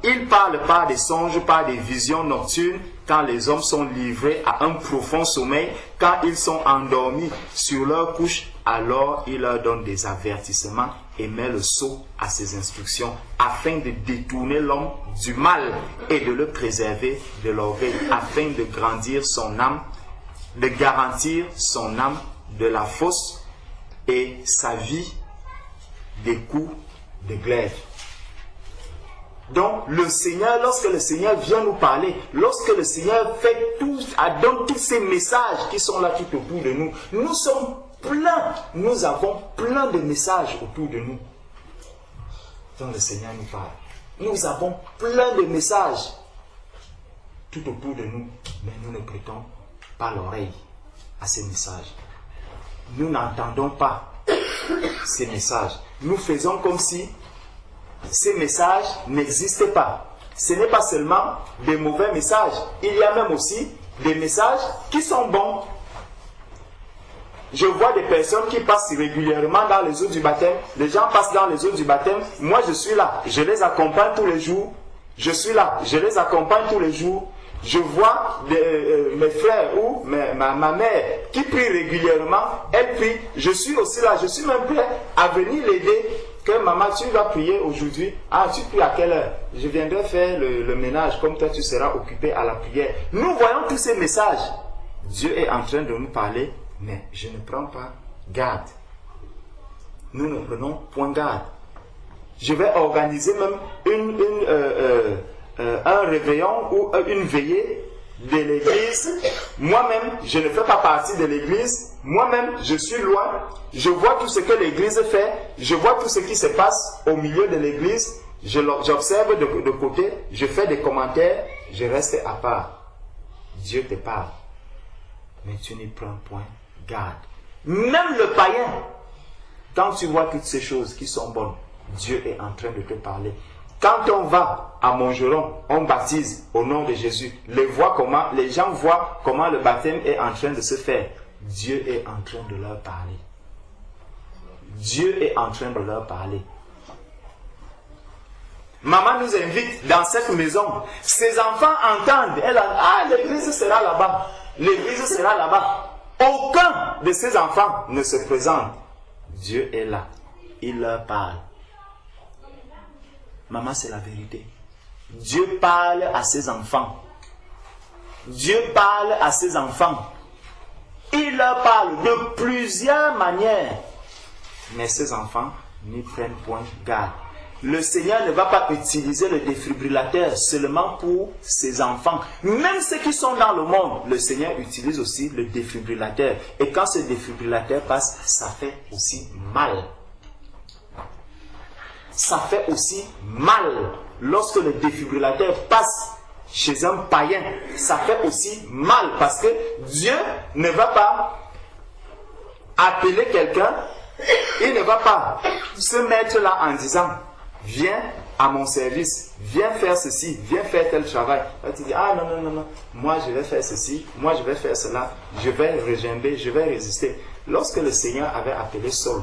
Il parle par des songes, par des visions nocturnes, quand les hommes sont livrés à un profond sommeil, quand ils sont endormis sur leur couche, alors il leur donne des avertissements et met le sceau à ses instructions, afin de détourner l'homme du mal et de le préserver de l'orgueil, afin de grandir son âme, de garantir son âme de la fosse et sa vie des coups de glaive. Donc le Seigneur, lorsque le Seigneur vient nous parler, lorsque le Seigneur donne tous ces messages qui sont là tout autour de nous, nous sommes pleins, nous avons plein de messages autour de nous. Donc le Seigneur nous parle. Nous avons plein de messages tout autour de nous, mais nous ne prêtons pas l'oreille à ces messages. Nous n'entendons pas ces messages. Nous faisons comme si ces messages n'existaient pas. Ce n'est pas seulement des mauvais messages. Il y a même aussi des messages qui sont bons. Je vois des personnes qui passent régulièrement dans les eaux du baptême. Les gens passent dans les eaux du baptême. Moi, je suis là. Je les accompagne tous les jours. Je suis là. Je les accompagne tous les jours. Je vois mes frères ou ma mère qui prie régulièrement. Elle prie. Je suis aussi là. Je suis même prêt à venir l'aider. Que maman, tu vas prier aujourd'hui. Ah, tu pries à quelle heure? Je viendrai faire le ménage. Comme toi, tu seras occupé à la prière. Nous voyons tous ces messages. Dieu est en train de nous parler, mais je ne prends pas garde. Nous ne prenons point garde. Je vais organiser même un réveillon ou une veillée de l'église. Moi-même, je ne fais pas partie de l'église. Moi-même, je suis loin. Je vois tout ce que l'église fait. Je vois tout ce qui se passe au milieu de l'église. J'observe de côté. Je fais des commentaires. Je reste à part. Dieu te parle. Mais tu n'y prends point garde. Même le païen, Quand tu vois toutes ces choses qui sont bonnes, Dieu est en train de te parler. Quand on va à Montgeron, on baptise au nom de Jésus. Les gens voient comment le baptême est en train de se faire. Dieu est en train de leur parler. Dieu est en train de leur parler. Maman nous invite dans cette maison. Ses enfants entendent. Elle a, l'église sera là-bas. L'église sera là-bas. Aucun de ses enfants ne se présente. Dieu est là. Il leur parle. Maman, c'est la vérité. Dieu parle à ses enfants. Dieu parle à ses enfants. Il leur parle de plusieurs manières. Mais ses enfants n'y prennent point garde. Le Seigneur ne va pas utiliser le défibrillateur seulement pour ses enfants. Même ceux qui sont dans le monde, le Seigneur utilise aussi le défibrillateur. Et quand ce défibrillateur passe, ça fait aussi mal. Ça fait aussi mal. Lorsque le défibrillateur passe chez un païen, ça fait aussi mal. Parce que Dieu ne va pas appeler quelqu'un, il ne va pas se mettre là en disant: viens à mon service, viens faire ceci, viens faire tel travail. Là, tu dis: ah non, moi je vais faire ceci, moi je vais faire cela, je vais regimber, je vais résister. Lorsque le Seigneur avait appelé Saul,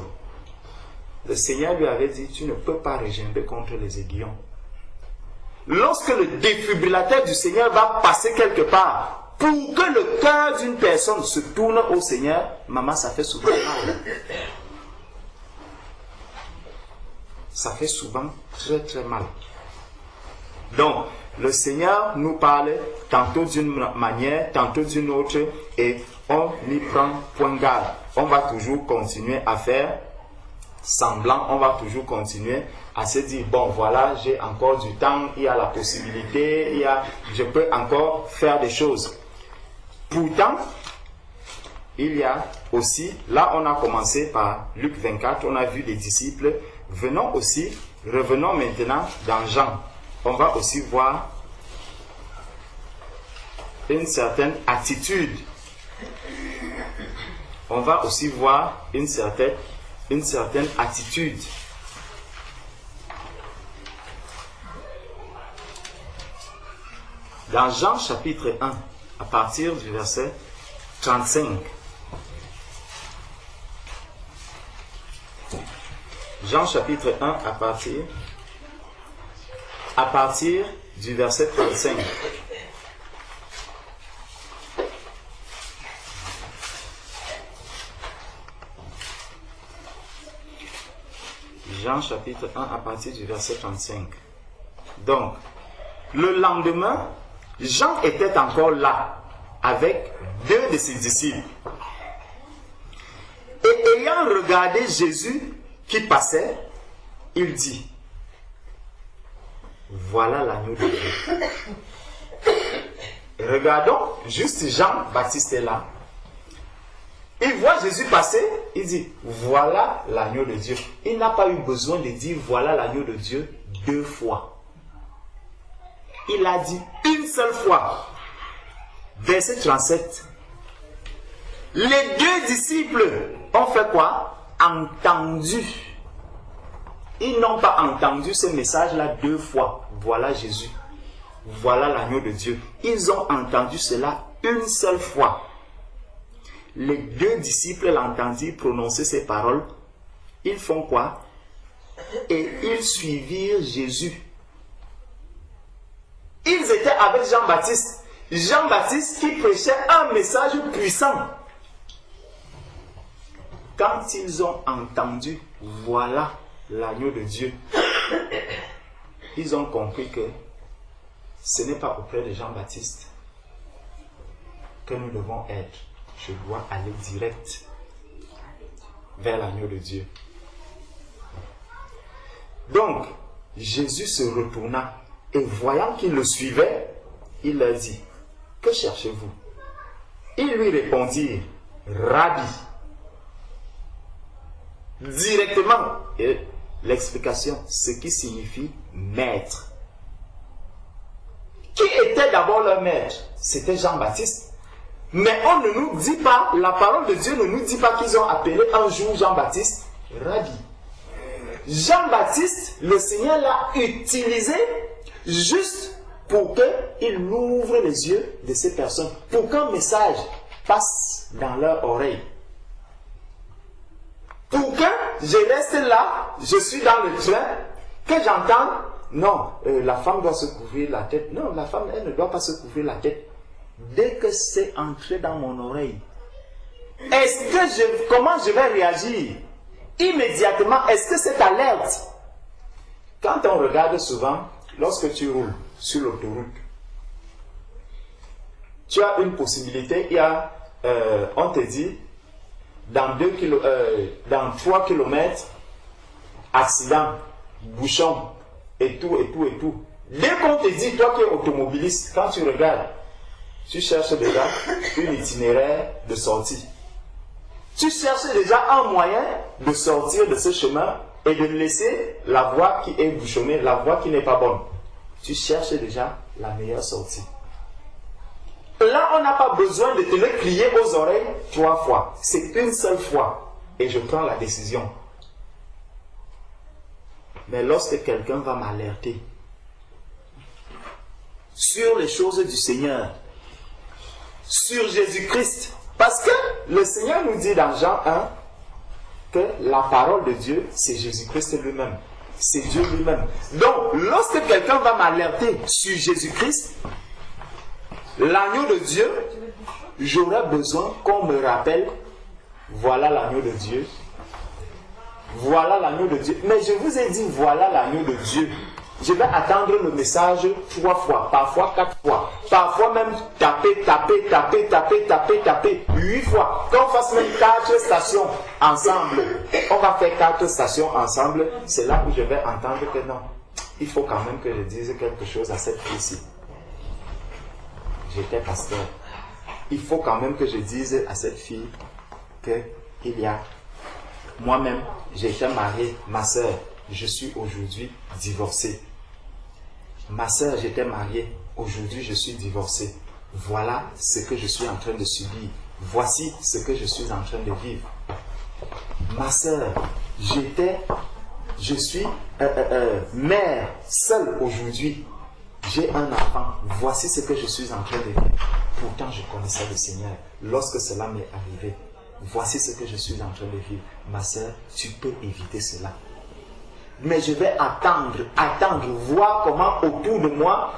le Seigneur lui avait dit: tu ne peux pas regimber contre les aiguillons. Lorsque le défibrillateur du Seigneur va passer quelque part, pour que le cœur d'une personne se tourne au Seigneur, maman, ça fait souvent mal. Ça fait souvent très très mal. Donc, le Seigneur nous parle tantôt d'une manière, tantôt d'une autre, et on n'y prend point garde. On va toujours continuer à faire semblant, on va toujours continuer à se dire: bon, voilà, j'ai encore du temps, il y a la possibilité, je peux encore faire des choses. Pourtant, il y a aussi, là on a commencé par Luc 24, on a vu les disciples. Revenons maintenant dans Jean. On va aussi voir une certaine attitude. On va aussi voir une certaine attitude. Dans Jean chapitre 1, à partir du verset 35. Jean chapitre 1 à partir du verset 35. Jean chapitre 1 à partir du verset 35. Donc, le lendemain, Jean était encore là avec deux de ses disciples. Et ayant regardé Jésus qui passait, il dit: voilà l'agneau de Dieu. Regardons, juste Jean-Baptiste est là. Il voit Jésus passer, il dit: voilà l'agneau de Dieu. Il n'a pas eu besoin de dire voilà l'agneau de Dieu deux fois. Il a dit une seule fois. Verset 37. Les deux disciples ont fait quoi? Entendu. Ils n'ont pas entendu ce message-là deux fois. Voilà Jésus. Voilà l'agneau de Dieu. Ils ont entendu cela une seule fois. Les deux disciples l'entendirent prononcer ces paroles. Ils font quoi? Et ils suivirent Jésus. Ils étaient avec Jean-Baptiste. Jean-Baptiste qui prêchait un message puissant. Quand ils ont entendu voilà l'agneau de Dieu, ils ont compris que ce n'est pas auprès de Jean-Baptiste que nous devons être. Je dois aller direct vers l'agneau de Dieu. Donc, Jésus se retourna et voyant qu'ils le suivaient, il leur dit: que cherchez-vous? Ils lui répondirent: Rabbi. Directement, et l'explication, ce qui signifie maître. Qui était d'abord leur maître? C'était Jean-Baptiste. Mais on ne nous dit pas, la parole de Dieu ne nous dit pas qu'ils ont appelé un jour Jean-Baptiste Rabbi. Jean-Baptiste, le Seigneur l'a utilisé juste pour qu'il ouvre les yeux de ces personnes, pour qu'un message passe dans leur oreille. Pour que je reste là, je suis dans le train, que j'entends, non, la femme doit se couvrir la tête. Non, la femme, elle ne doit pas se couvrir la tête. Dès que c'est entré dans mon oreille, comment je vais réagir? Immédiatement, est-ce que c'est alerte? Quand on regarde souvent, lorsque tu roules sur l'autoroute, tu as une possibilité, on te dit, dans 3 km, accident, bouchon, et tout. Dès qu'on te dit, toi qui es automobiliste, quand tu regardes, tu cherches déjà un itinéraire de sortie. Tu cherches déjà un moyen de sortir de ce chemin et de laisser la voie qui est bouchonnée, la voie qui n'est pas bonne. Tu cherches déjà la meilleure sortie. Là, on n'a pas besoin de te le crier aux oreilles 3 fois. C'est une seule fois. Et je prends la décision. Mais lorsque quelqu'un va m'alerter sur les choses du Seigneur, sur Jésus-Christ, parce que le Seigneur nous dit dans Jean 1 que la parole de Dieu, c'est Jésus-Christ lui-même. C'est Dieu lui-même. Donc, lorsque quelqu'un va m'alerter sur Jésus-Christ, l'agneau de Dieu, j'aurai besoin qu'on me rappelle, voilà l'agneau de Dieu. Voilà l'agneau de Dieu. Mais je vous ai dit, voilà l'agneau de Dieu. Je vais attendre le message 3 fois, parfois 4 fois, parfois même taper 8 fois. Qu'on fasse même 4 stations ensemble. On va faire 4 stations ensemble. C'est là où je vais entendre que non. Il faut quand même que je dise quelque chose à cette fille-ci. J'étais pasteur. Il faut quand même que je dise à cette fille qu'il y a... Moi-même, j'étais marié, ma soeur, je suis aujourd'hui divorcé. Ma soeur, j'étais marié, aujourd'hui je suis divorcé. Voilà ce que je suis en train de subir. Voici ce que je suis en train de vivre. Ma soeur, je suis mère seule aujourd'hui. J'ai un enfant. Voici ce que je suis en train de vivre. Pourtant, je connaissais le Seigneur. Lorsque cela m'est arrivé, voici ce que je suis en train de vivre. Ma soeur, tu peux éviter cela. Mais je vais attendre, voir comment autour de moi,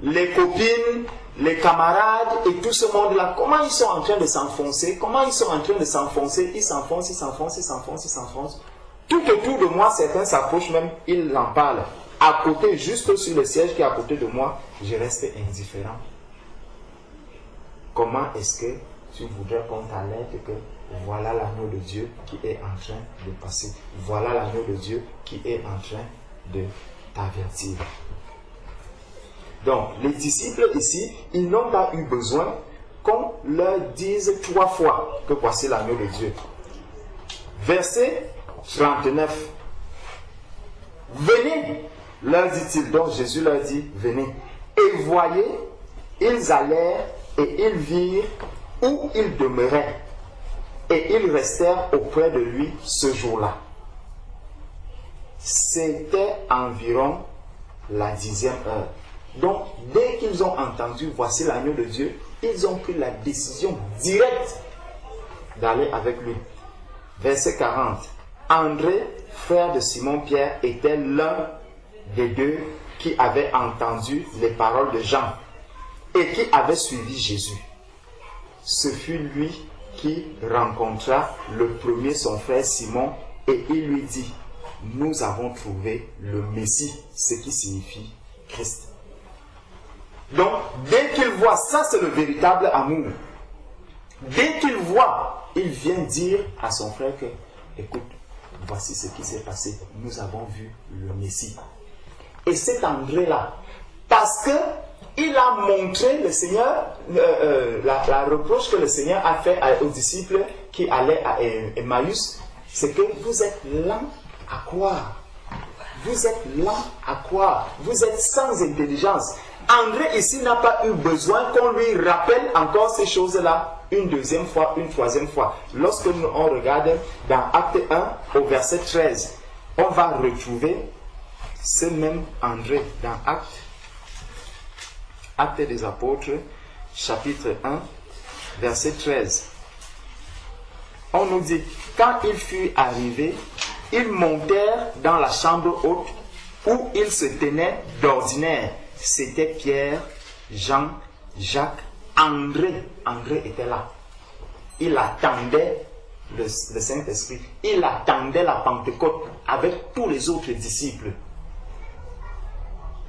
les copines, les camarades et tout ce monde-là, comment ils sont en train de s'enfoncer, ils s'enfoncent. Tout autour de moi, certains s'approchent même, ils en parlent. À côté, juste sur le siège qui est à côté de moi, je reste indifférent. Comment est-ce que tu voudrais qu'on t'alerte que voilà l'agneau de Dieu qui est en train de passer. Voilà l'agneau de Dieu qui est en train de t'avertir. Donc, les disciples ici, ils n'ont pas eu besoin qu'on leur dise 3 fois que voici l'agneau de Dieu. Verset 39. Venez, leur dit-il. Donc Jésus leur dit, venez. Et voyez, ils allèrent et ils virent où il demeurait. Et ils restèrent auprès de lui ce jour-là. C'était environ la 10e heure. Donc, dès qu'ils ont entendu, voici l'agneau de Dieu, ils ont pris la décision directe d'aller avec lui. Verset 40. André, frère de Simon-Pierre, était l'un des 2 qui avait entendu les paroles de Jean et qui avait suivi Jésus. Ce fut lui qui rencontra le premier son frère Simon et il lui dit, nous avons trouvé le Messie, ce qui signifie Christ. Donc, dès qu'il voit, ça c'est le véritable amour. Dès qu'il voit, il vient dire à son frère que, écoute, voici ce qui s'est passé, nous avons vu le Messie. Et cet André-là, parce que il a montré le Seigneur, la reproche que le Seigneur a fait aux disciples qui allaient à Emmaüs, c'est que vous êtes lents à croire. Vous êtes lents à croire. Vous êtes sans intelligence. André ici n'a pas eu besoin qu'on lui rappelle encore ces choses-là. une deuxième fois, une troisième fois. Lorsque on regarde dans Acte 1 au verset 13, on va retrouver ce même André dans Acte des Apôtres, chapitre 1, verset 13. On nous dit, quand il fut arrivé, ils montèrent dans la chambre haute où ils se tenaient d'ordinaire. C'était Pierre, Jean, Jacques, André. André était là. Il attendait le Saint-Esprit. Il attendait la Pentecôte avec tous les autres disciples.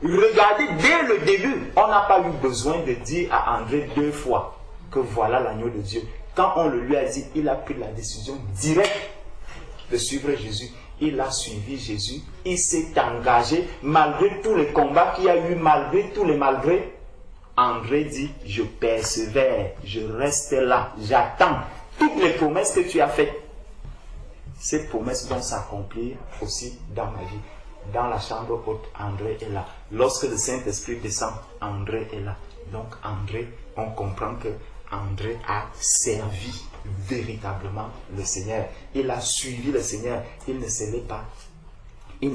Regardez, dès le début, on n'a pas eu besoin de dire à André 2 fois que voilà l'agneau de Dieu. Quand on le lui a dit, il a pris la décision directe de suivre Jésus. Il a suivi Jésus. Il s'est engagé malgré tous les combats qu'il y a eu, malgré tous les malgrés. André dit, je persévère, je reste là, j'attends toutes les promesses que tu as faites. Ces promesses vont s'accomplir aussi dans ma vie. Dans la chambre haute, André est là. Lorsque le Saint-Esprit descend, André est là. Donc André, on comprend que André a servi véritablement le Seigneur. Il a suivi le Seigneur. Il ne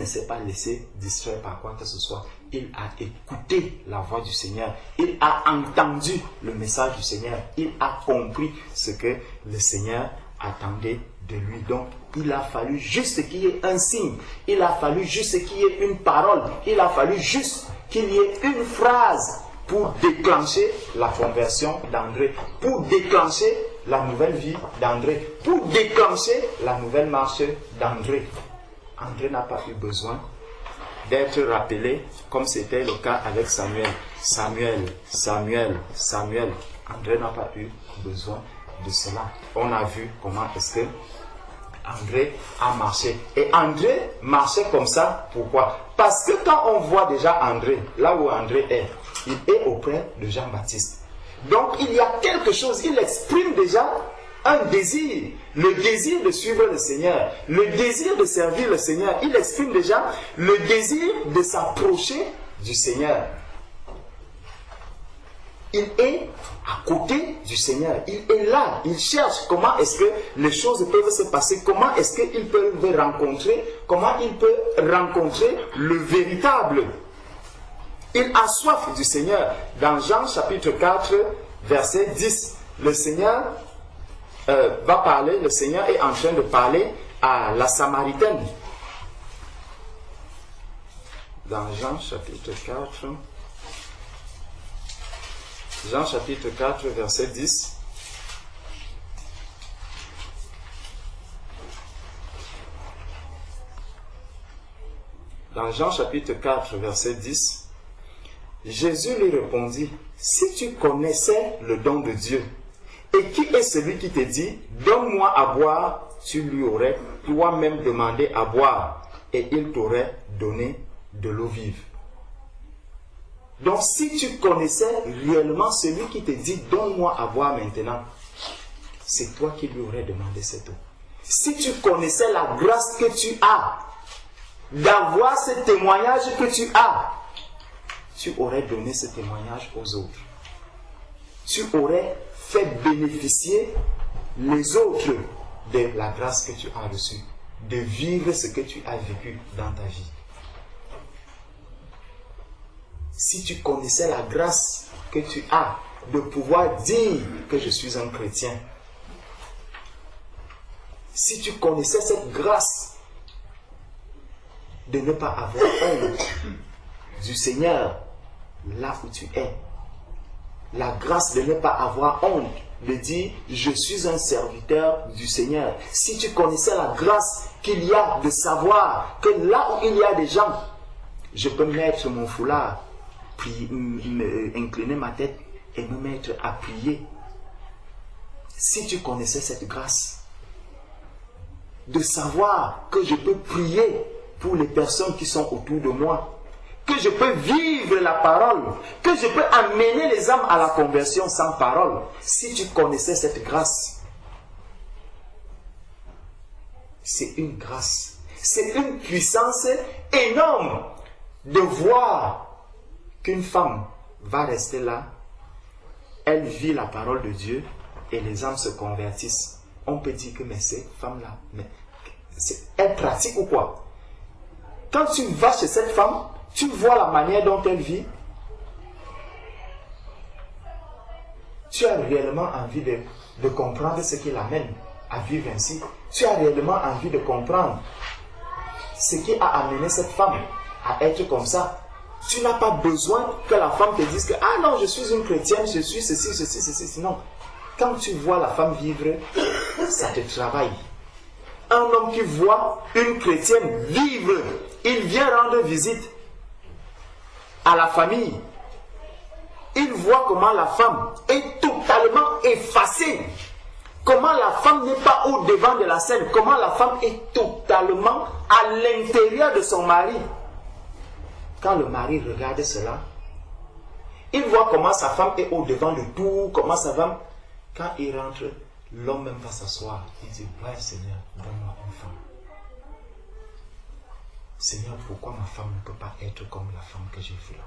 s'est pas laissé distraire par quoi que ce soit. Il a écouté la voix du Seigneur. Il a entendu le message du Seigneur. Il a compris ce que le Seigneur attendait de lui. Donc, il a fallu juste qu'il y ait un signe. Il a fallu juste qu'il y ait une parole. Il a fallu juste qu'il y ait une phrase pour déclencher la conversion d'André, pour déclencher la nouvelle vie d'André, pour déclencher la nouvelle marche d'André. André n'a pas eu besoin d'être rappelé comme c'était le cas avec Samuel. Samuel. André n'a pas eu besoin de cela. On a vu comment est-ce que André a marché. Et André marchait comme ça. Pourquoi? Parce que quand on voit déjà André, là où André est, il est auprès de Jean-Baptiste. Donc il y a quelque chose, il exprime déjà un désir, le désir de suivre le Seigneur, le désir de servir le Seigneur. Il exprime déjà le désir de s'approcher du Seigneur. Il est à côté du Seigneur. Il est là. Il cherche comment est-ce que les choses peuvent se passer. Comment est-ce qu'il peut rencontrer. Comment il peut rencontrer le véritable. Il a soif du Seigneur. Dans Jean chapitre 4, verset 10, le Seigneur va parler. Le Seigneur est en train de parler à la Samaritaine. Dans Jean chapitre 4... Jean chapitre 4, verset 10. Dans Jean chapitre 4, verset 10, Jésus lui répondit, « Si tu connaissais le don de Dieu, et qui est celui qui te dit, donne-moi à boire, tu lui aurais toi-même demandé à boire, et il t'aurait donné de l'eau vive. » Donc, si tu connaissais réellement celui qui te dit « Donne-moi à boire maintenant », c'est toi qui lui aurais demandé cette eau. Si tu connaissais la grâce que tu as, d'avoir ce témoignage que tu as, tu aurais donné ce témoignage aux autres. Tu aurais fait bénéficier les autres de la grâce que tu as reçue, de vivre ce que tu as vécu dans ta vie. Si tu connaissais la grâce que tu as de pouvoir dire que je suis un chrétien, si tu connaissais cette grâce de ne pas avoir honte du Seigneur là où tu es, la grâce de ne pas avoir honte de dire je suis un serviteur du Seigneur, si tu connaissais la grâce qu'il y a de savoir que là où il y a des gens, je peux mettre mon foulard, incliner ma tête et me mettre à prier. Si tu connaissais cette grâce de savoir que je peux prier pour les personnes qui sont autour de moi, que je peux vivre la parole, que je peux amener les âmes à la conversion sans parole, si tu connaissais cette grâce, c'est une grâce, c'est une puissance énorme de voir qu'une femme va rester là, elle vit la parole de Dieu, et les âmes se convertissent, on peut dire que mais ces femmes-là, elles pratiquent ou quoi? Quand tu vas chez cette femme, tu vois la manière dont elle vit. Tu as réellement envie de comprendre ce qui l'amène à vivre ainsi. Tu as réellement envie de comprendre ce qui a amené cette femme à être comme ça. Tu n'as pas besoin que la femme te dise que « Ah non, je suis une chrétienne, je suis ceci, ceci, ceci. » Sinon, quand tu vois la femme vivre, ça te travaille. Un homme qui voit une chrétienne vivre, il vient rendre visite à la famille. Il voit comment la femme est totalement effacée. Comment la femme n'est pas au devant de la scène. Comment la femme est totalement à l'intérieur de son mari. Quand le mari regarde cela, il voit comment sa femme est au devant de tout. Comment sa femme... Quand il rentre, l'homme même va s'asseoir. Il dit, ouais Seigneur, donne-moi une femme. Seigneur, pourquoi ma femme ne peut pas être comme la femme que j'ai vue là?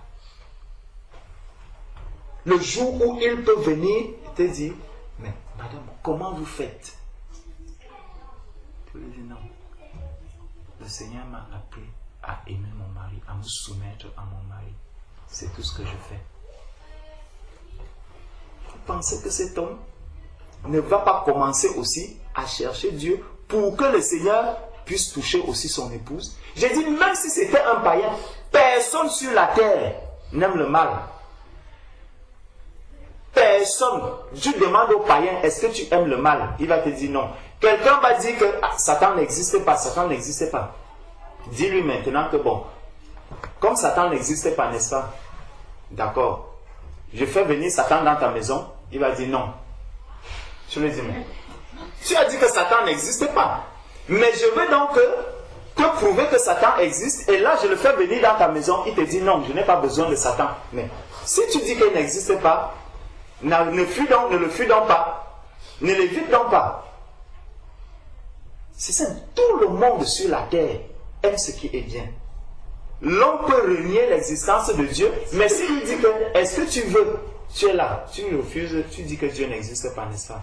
Le jour où il peut venir te dire, mais madame, comment vous faites? Tu lui dis non. Le Seigneur m'a appris à aimer mon mari, à me soumettre à mon mari. C'est tout ce que je fais. Vous pensez que cet homme ne va pas commencer aussi à chercher Dieu pour que le Seigneur puisse toucher aussi son épouse? J'ai dit, même si c'était un païen, personne sur la terre n'aime le mal. Personne. Tu demandes au païen, est-ce que tu aimes le mal? Il va te dire non. Quelqu'un va dire que Satan n'existe pas, Satan n'existe pas. Dis-lui maintenant que bon, comme Satan n'existe pas, n'est-ce pas? D'accord. Je fais venir Satan dans ta maison. Il va dire non. Je lui dis mais tu as dit que Satan n'existe pas. Mais je veux donc te prouver que Satan existe. Et là, je le fais venir dans ta maison. Il te dit non, je n'ai pas besoin de Satan. Mais si tu dis qu'il n'existe pas, ne le fuis donc pas. Ne l'évite donc pas. C'est ça. Tout le monde sur la terre aime ce qui est bien. L'homme peut renier l'existence de Dieu, mais s'il lui dit que, est-ce que tu veux? Tu es là, tu refuses, tu dis que Dieu n'existe pas, n'est-ce pas?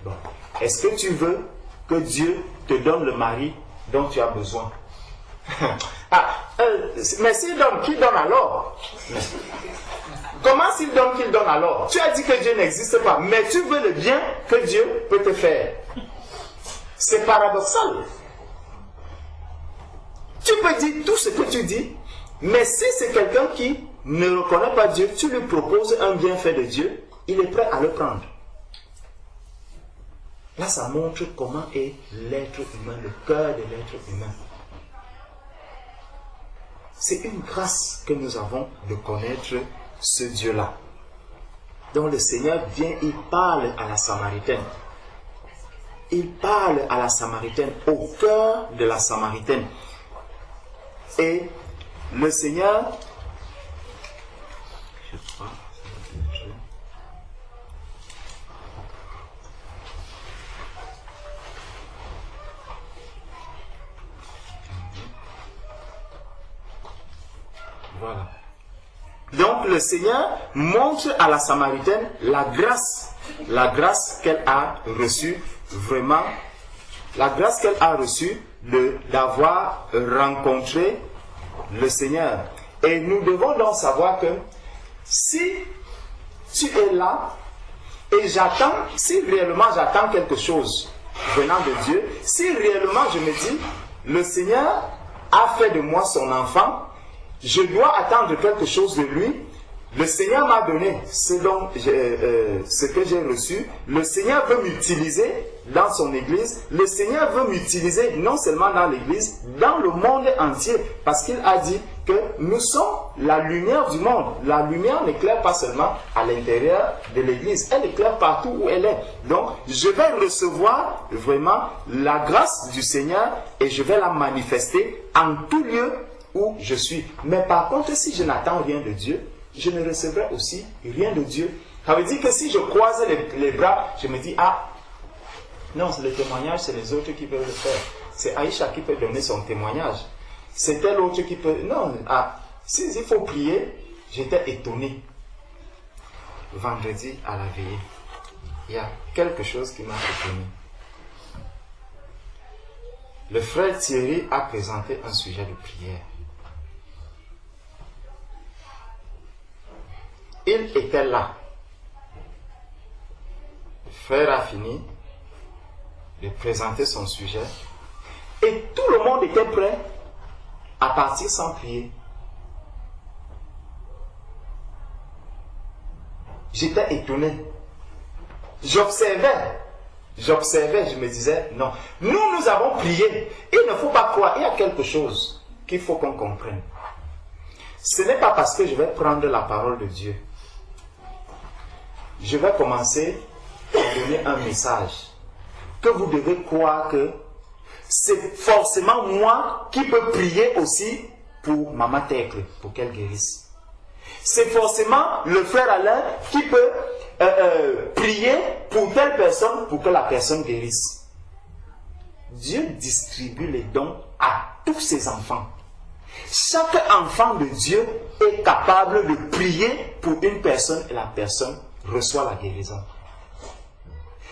Bon. Est-ce que tu veux que Dieu te donne le mari dont tu as besoin? Mais s'il donne, qui donne alors? Comment s'il donne, qu'il donne alors? Tu as dit que Dieu n'existe pas, mais tu veux le bien que Dieu peut te faire. C'est paradoxal. Tu peux dire tout ce que tu dis, mais si c'est quelqu'un qui ne reconnaît pas Dieu, tu lui proposes un bienfait de Dieu, il est prêt à le prendre. Là, ça montre comment est l'être humain, le cœur de l'être humain. C'est une grâce que nous avons de connaître ce Dieu-là. Donc le Seigneur vient, il parle à la Samaritaine. Il parle à la Samaritaine, au cœur de la Samaritaine. Et le Seigneur, je crois, voilà. Donc le Seigneur montre à la Samaritaine la grâce qu'elle a reçue, vraiment, la grâce qu'elle a reçue d'avoir rencontré le Seigneur. Et nous devons donc savoir que si tu es là et j'attends, si réellement j'attends quelque chose venant de Dieu, si réellement je me dis, le Seigneur a fait de moi son enfant, je dois attendre quelque chose de lui. Le Seigneur m'a donné ce que j'ai reçu. Le Seigneur veut m'utiliser dans son église. Le Seigneur veut m'utiliser non seulement dans l'église, dans le monde entier. Parce qu'il a dit que nous sommes la lumière du monde. La lumière n'éclaire pas seulement à l'intérieur de l'église. Elle éclaire partout où elle est. Donc, je vais recevoir vraiment la grâce du Seigneur et je vais la manifester en tout lieu où je suis. Mais par contre, si je n'attends rien de Dieu, je ne recevrai aussi rien de Dieu. Ça veut dire que si je croise les bras, je me dis, ah, non, le témoignage, c'est les autres qui peuvent le faire. C'est Aïcha qui peut donner son témoignage. C'est tel autre qui peut... Non, s'il faut prier, j'étais étonné. Vendredi à la veillée. il y a quelque chose qui m'a étonné. Le frère Thierry a présenté un sujet de prière. Il était là. Le frère a fini de présenter son sujet et tout le monde était prêt à partir sans prier. J'étais étonné. J'observais, je me disais, non. Nous avons prié. Il ne faut pas croire. Il y a quelque chose qu'il faut qu'on comprenne. Ce n'est pas parce que je vais prendre la parole de Dieu. Je vais commencer à donner un message que vous devez croire que c'est forcément moi qui peux prier aussi pour Maman Tecle, pour qu'elle guérisse. C'est forcément le frère Alain qui peut prier pour telle personne pour que la personne guérisse. Dieu distribue les dons à tous ses enfants. Chaque enfant de Dieu est capable de prier pour une personne et la personne reçoit la guérison.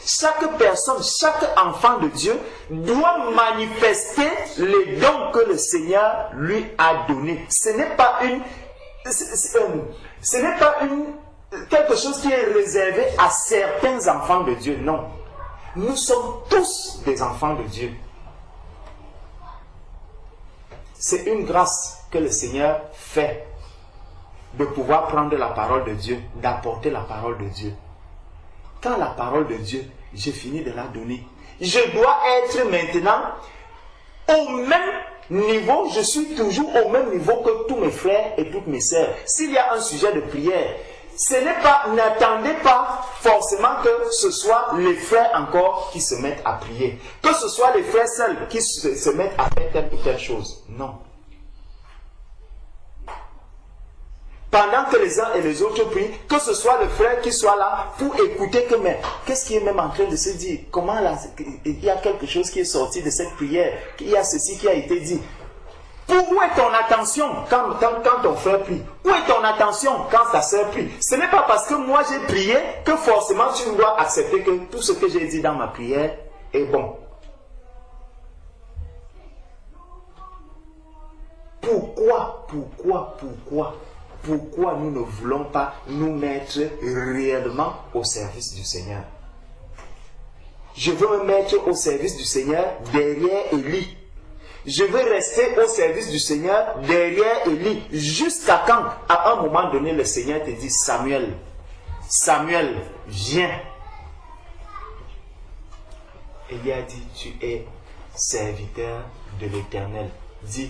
Chaque personne, chaque enfant de Dieu doit manifester les dons que le Seigneur lui a donnés. Ce n'est pas quelque chose qui est réservé à certains enfants de Dieu. Non. Nous sommes tous des enfants de Dieu. C'est une grâce que le Seigneur fait de pouvoir prendre la parole de Dieu, d'apporter la parole de Dieu. Quand la parole de Dieu, j'ai fini de la donner, je dois être maintenant au même niveau, je suis toujours au même niveau que tous mes frères et toutes mes sœurs. S'il y a un sujet de prière, n'attendez pas forcément que ce soit les frères encore qui se mettent à prier, que ce soit les frères seuls qui se mettent à faire telle ou telle chose. Non. Pendant que les uns et les autres prient, que ce soit le frère qui soit là pour écouter que mais qu'est-ce qui est même en train de se dire, comment là, il y a quelque chose qui est sorti de cette prière, il y a ceci qui a été dit. Où est ton attention quand ton frère prie? Où est ton attention quand ta soeur prie? Ce n'est pas parce que moi j'ai prié que forcément tu dois accepter que tout ce que j'ai dit dans ma prière est bon. Pourquoi nous ne voulons pas nous mettre réellement au service du Seigneur? Je veux me mettre au service du Seigneur derrière Élie. Je veux rester au service du Seigneur derrière Élie. Jusqu'à quand, à un moment donné, le Seigneur te dit, Samuel, viens. Élie a dit, tu es serviteur de l'Éternel. Dis,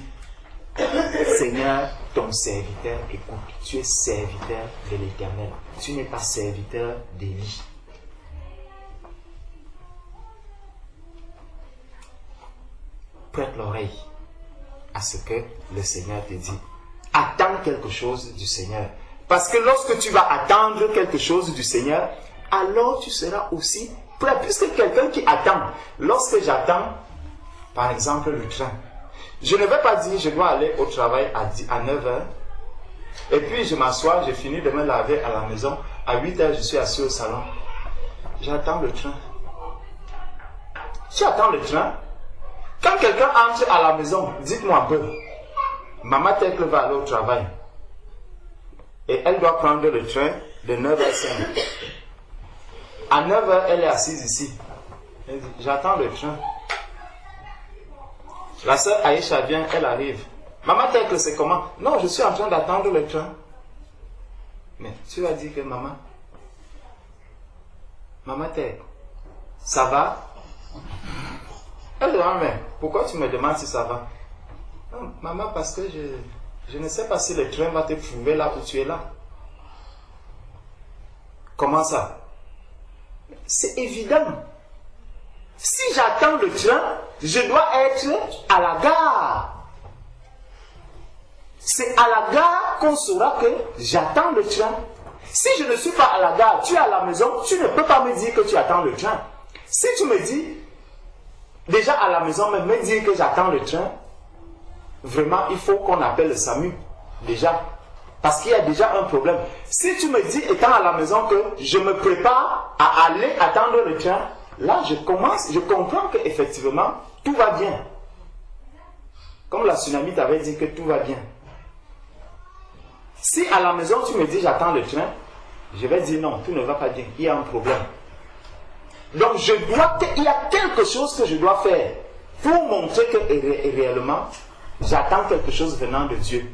Seigneur, ton serviteur écoute. Tu es serviteur de l'Éternel. Tu n'es pas serviteur d'Élie. Prête l'oreille à ce que le Seigneur te dit. Attends quelque chose du Seigneur. Parce que lorsque tu vas attendre quelque chose du Seigneur, alors tu seras aussi prêt. Puisque quelqu'un qui attend, lorsque j'attends, par exemple, le train, je ne vais pas dire je dois aller au travail à 9h et puis je m'assois, j'ai fini de me laver à la maison, à 8h je suis assis au salon. J'attends le train. Tu attends le train? Quand quelqu'un entre à la maison, dites-moi un peu, Maman Tecle va aller au travail et elle doit prendre le train de 9h05. À 9h, elle est assise ici. Elle dit, j'attends le train. La sœur Aïcha vient, elle arrive. Maman Tecle, c'est comment? Non, je suis en train d'attendre le train. Mais tu as dit que maman Tecle, ça va? Elle dit, mais pourquoi tu me demandes si ça va? Non, maman, parce que je ne sais pas si le train va te trouver là où tu es là. Comment ça? C'est évident. Si j'attends le train, je dois être à la gare. C'est à la gare qu'on saura que j'attends le train. Si je ne suis pas à la gare, tu es à la maison, tu ne peux pas me dire que tu attends le train. Si tu me dis, déjà à la maison, mais me dire que j'attends le train, vraiment, il faut qu'on appelle le SAMU. Déjà. Parce qu'il y a déjà un problème. Si tu me dis, étant à la maison, que je me prépare à aller attendre le train, là, je comprends qu'effectivement, tout va bien. Comme la tsunami t'avait dit que tout va bien. Si à la maison, tu me dis, j'attends le train, je vais dire non, tout ne va pas bien. Il y a un problème. Donc, il y a quelque chose que je dois faire pour montrer que réellement, j'attends quelque chose venant de Dieu.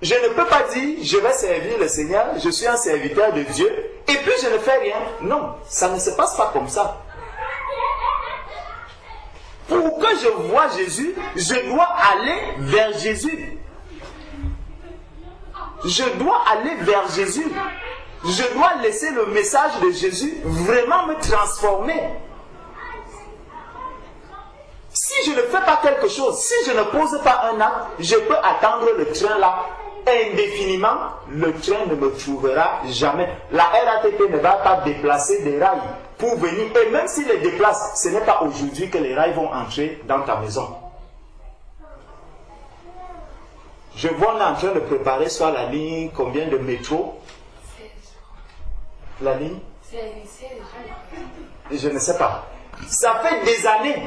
Je ne peux pas dire, je vais servir le Seigneur, je suis un serviteur de Dieu, et puis je ne fais rien. Non, ça ne se passe pas comme ça. Pour que je voie Jésus, je dois aller vers Jésus. Je dois aller vers Jésus. Je dois laisser le message de Jésus vraiment me transformer. Si je ne fais pas quelque chose, si je ne pose pas un acte, je peux attendre le train là indéfiniment. Le train ne me trouvera jamais. La RATP ne va pas déplacer des rails pour venir. Et même s'il les déplace, ce n'est pas aujourd'hui que les rails vont entrer dans ta maison. Je vois, on est en train de préparer soit la ligne, combien de métro? La ligne? Je ne sais pas. Ça fait des années.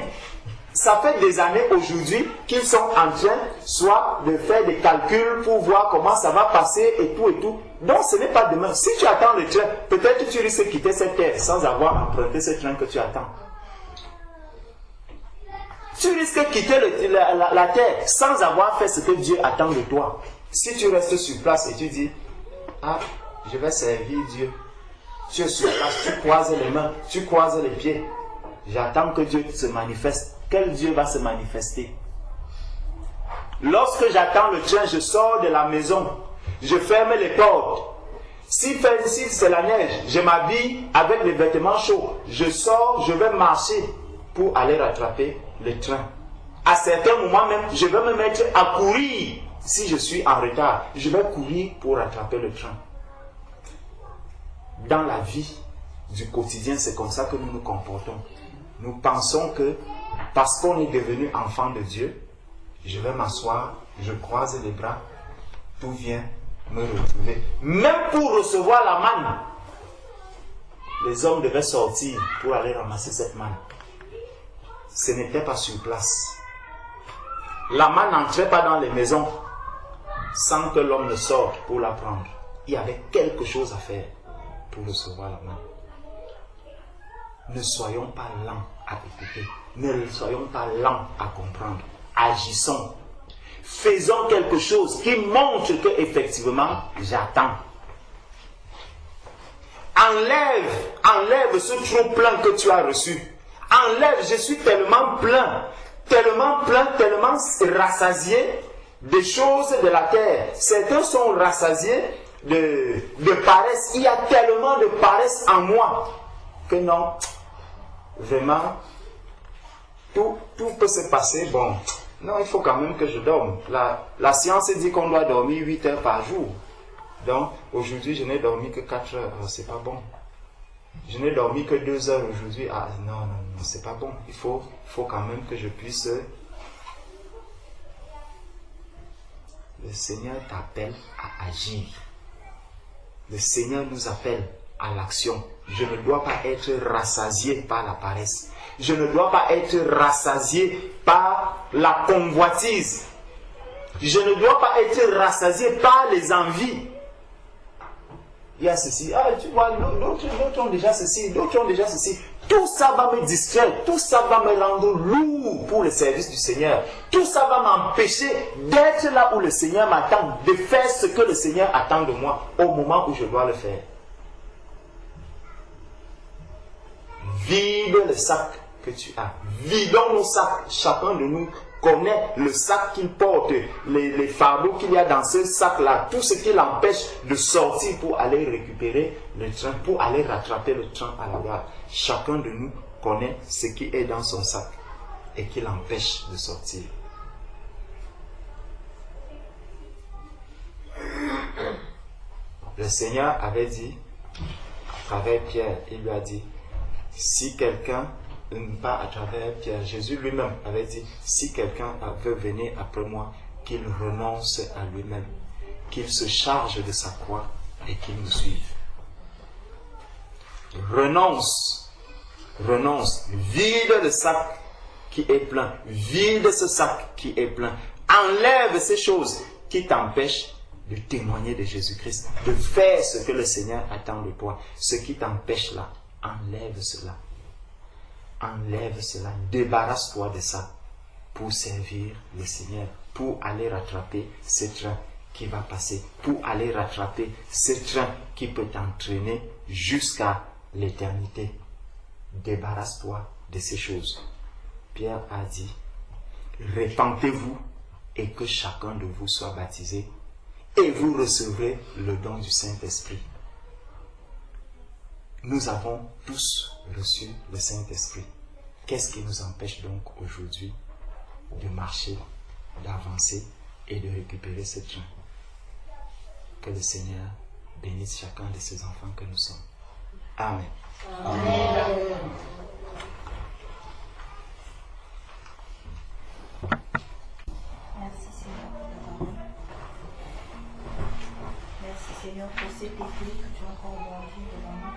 Ça fait des années aujourd'hui qu'ils sont en train soit de faire des calculs pour voir comment ça va passer et tout et tout. Donc ce n'est pas demain. Si tu attends le train, peut-être tu risques de quitter cette terre sans avoir emprunté ce train que tu attends. Tu risques de quitter la terre sans avoir fait ce que Dieu attend de toi. Si tu restes sur place et tu dis, ah, je vais servir Dieu. Tu es sur place, tu croises les mains, tu croises les pieds. J'attends que Dieu se manifeste. Quel Dieu va se manifester? Lorsque j'attends le train, je sors de la maison. Je ferme les portes. Si c'est la neige, je m'habille avec des vêtements chauds. Je sors, je vais marcher pour aller rattraper le train. À certains moments même, je vais me mettre à courir. Si je suis en retard, je vais courir pour rattraper le train. Dans la vie du quotidien, c'est comme ça que nous nous comportons. Nous pensons que parce qu'on est devenu enfant de Dieu, je vais m'asseoir, je croise les bras, tout vient me retrouver. Même pour recevoir la manne, les hommes devaient sortir pour aller ramasser cette manne. Ce n'était pas sur place. La manne n'entrait pas dans les maisons sans que l'homme ne sorte pour la prendre. Il y avait quelque chose à faire pour recevoir la manne. Ne soyons pas lents à écouter. Ne soyons pas lents à comprendre. Agissons. Faisons quelque chose qui montre que effectivement j'attends. Enlève ce trop plein que tu as reçu. Enlève, je suis tellement plein, tellement rassasié des choses de la terre. Certains sont rassasiés de paresse. Il y a tellement de paresse en moi que non, vraiment, tout peut se passer. Bon, non, il faut quand même que je dorme. La science dit qu'on doit dormir 8 heures par jour. Donc, aujourd'hui, je n'ai dormi que 4 heures. C'est pas bon. Je n'ai dormi que 2 heures aujourd'hui. Ah, non, c'est pas bon. Il faut quand même que je puisse... Le Seigneur t'appelle à agir. Le Seigneur nous appelle à l'action. Je ne dois pas être rassasié par la paresse. Je ne dois pas être rassasié par la convoitise. Je ne dois pas être rassasié par les envies. Il y a ceci, ah tu vois, d'autres ont déjà ceci, d'autres ont déjà ceci. Tout ça va me distraire, tout ça va me rendre lourd pour le service du Seigneur. Tout ça va m'empêcher d'être là où le Seigneur m'attend, de faire ce que le Seigneur attend de moi au moment où je dois le faire. Vide le sac que tu as. Vidons nos sacs. Chacun de nous connaît le sac qu'il porte, les fardeaux qu'il y a dans ce sac-là, tout ce qui l'empêche de sortir pour aller récupérer le train, pour aller rattraper le train à la gare. Chacun de nous connaît ce qui est dans son sac et qui l'empêche de sortir. Le Seigneur avait dit, à travers Pierre, il lui a dit, si quelqu'un, pas à travers Pierre, Jésus lui-même avait dit, si quelqu'un veut venir après moi, qu'il renonce à lui-même, qu'il se charge de sa croix et qu'il nous suive. Renonce, vide le sac qui est plein, vide ce sac qui est plein. Enlève ces choses qui t'empêchent de témoigner de Jésus-Christ, de faire ce que le Seigneur attend de toi. Ce qui t'empêche là, enlève cela. Enlève cela, débarrasse-toi de ça pour servir le Seigneur, pour aller rattraper ce train qui va passer, pour aller rattraper ce train qui peut t'entraîner jusqu'à l'éternité. Débarrasse-toi de ces choses. Pierre a dit, répentez-vous et que chacun de vous soit baptisé et vous recevrez le don du Saint-Esprit. Nous avons tous reçu le Saint-Esprit. Qu'est-ce qui nous empêche donc aujourd'hui de marcher, d'avancer et de récupérer ce train? Que le Seigneur bénisse chacun de ses enfants que nous sommes. Amen. Amen. Merci Seigneur pour ta parole. Merci Seigneur pour cette épée que tu as encore brandie devant nous.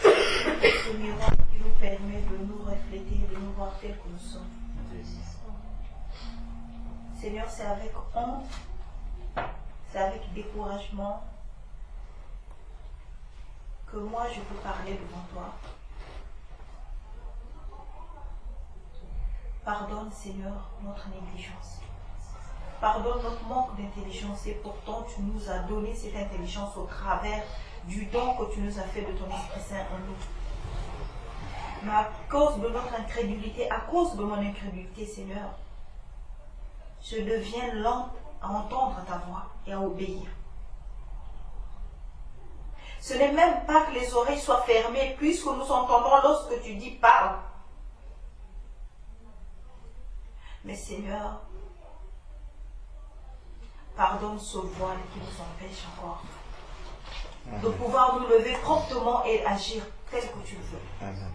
Ce miroir qui nous permet de nous refléter, de nous voir tels que nous sommes. Seigneur, c'est avec honte, c'est avec découragement que moi je peux parler devant toi. Pardonne, Seigneur, notre négligence. Pardonne notre manque d'intelligence et pourtant tu nous as donné cette intelligence au travers du don que tu nous as fait de ton Esprit Saint en nous. Mais à cause de notre incrédulité, à cause de mon incrédulité, Seigneur, je deviens lente à entendre ta voix et à obéir. Ce n'est même pas que les oreilles soient fermées puisque nous entendons lorsque tu dis parle. Mais Seigneur, pardonne ce voile qui nous empêche encore de pouvoir nous lever promptement et agir tel que tu le veux. Amen.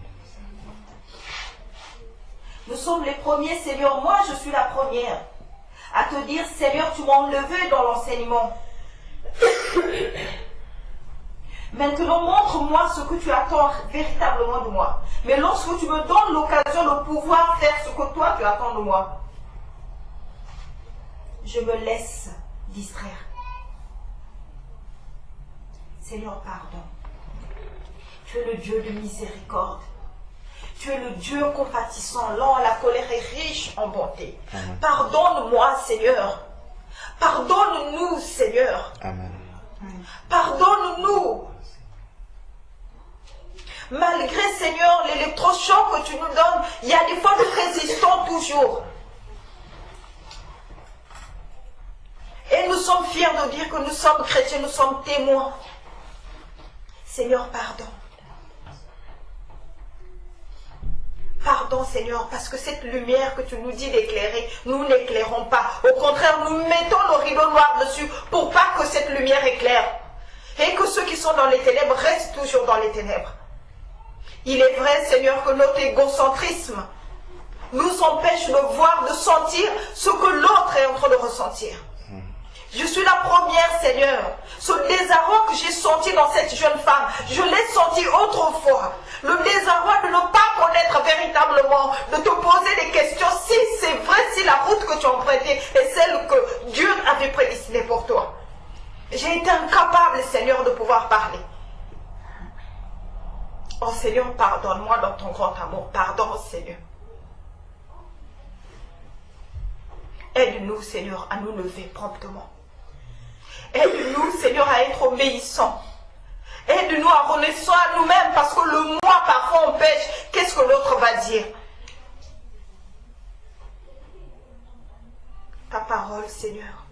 Nous sommes les premiers, Seigneur. Moi, je suis la première à te dire, Seigneur, tu m'as enlevé dans l'enseignement. Maintenant, montre-moi ce que tu attends véritablement de moi. Mais lorsque tu me donnes l'occasion de pouvoir faire ce que toi tu attends de moi, je me laisse distraire. Seigneur, pardon. Tu es le Dieu de miséricorde. Tu es le Dieu compatissant, lent à la colère et riche en bonté. Amen. Pardonne-moi, Seigneur. Pardonne-nous, Seigneur. Amen. Pardonne-nous. Malgré, Seigneur, l'électrochoc que tu nous donnes, il y a des fois nous résistons toujours. Et nous sommes fiers de dire que nous sommes chrétiens, nous sommes témoins. Seigneur, pardon. Pardon, Seigneur, parce que cette lumière que tu nous dis d'éclairer, nous n'éclairons pas. Au contraire, nous mettons le rideau noir dessus pour pas que cette lumière éclaire. Et que ceux qui sont dans les ténèbres restent toujours dans les ténèbres. Il est vrai, Seigneur, que notre égocentrisme nous empêche de voir, de sentir ce que l'autre est en train de ressentir. Je suis la première, Seigneur. Ce désarroi que j'ai senti dans cette jeune femme, je l'ai senti autrefois. Le désarroi de ne pas connaître véritablement, de te poser des questions si c'est vrai, si la route que tu as empruntée est celle que Dieu avait prédestinée pour toi. J'ai été incapable, Seigneur, de pouvoir parler. Oh Seigneur, pardonne-moi dans ton grand amour. Pardonne, Seigneur. Aide-nous, Seigneur, à nous lever promptement. Aide-nous, Seigneur, à être obéissants. Aide-nous à renoncer à nous-mêmes parce que le moi, parfois, empêche. Qu'est-ce que l'autre va dire? Ta parole, Seigneur,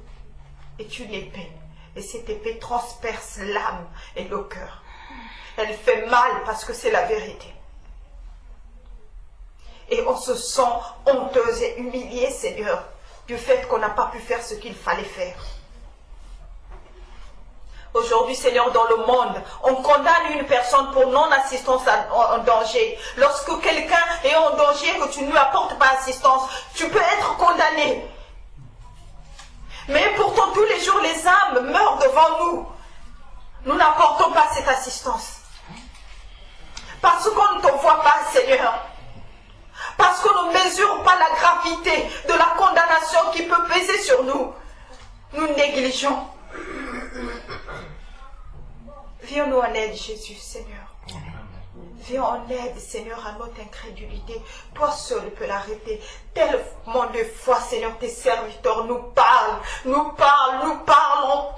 est une épée. Et cette épée transperce l'âme et le cœur. Elle fait mal parce que c'est la vérité. Et on se sent honteuse et humiliée, Seigneur, du fait qu'on n'a pas pu faire ce qu'il fallait faire. Aujourd'hui, Seigneur, dans le monde, on condamne une personne pour non-assistance en danger. Lorsque quelqu'un est en danger et que tu ne lui apportes pas assistance, tu peux être condamné. Mais pourtant, tous les jours, les âmes meurent devant nous. Nous n'apportons pas cette assistance. Parce qu'on ne te voit pas, Seigneur. Parce qu'on ne mesure pas la gravité de la condamnation qui peut peser sur nous. Nous négligeons. Viens-nous en aide, Jésus, Seigneur. Viens en aide, Seigneur, à notre incrédulité. Toi seul peux l'arrêter. Tellement de fois, Seigneur, tes serviteurs nous parlons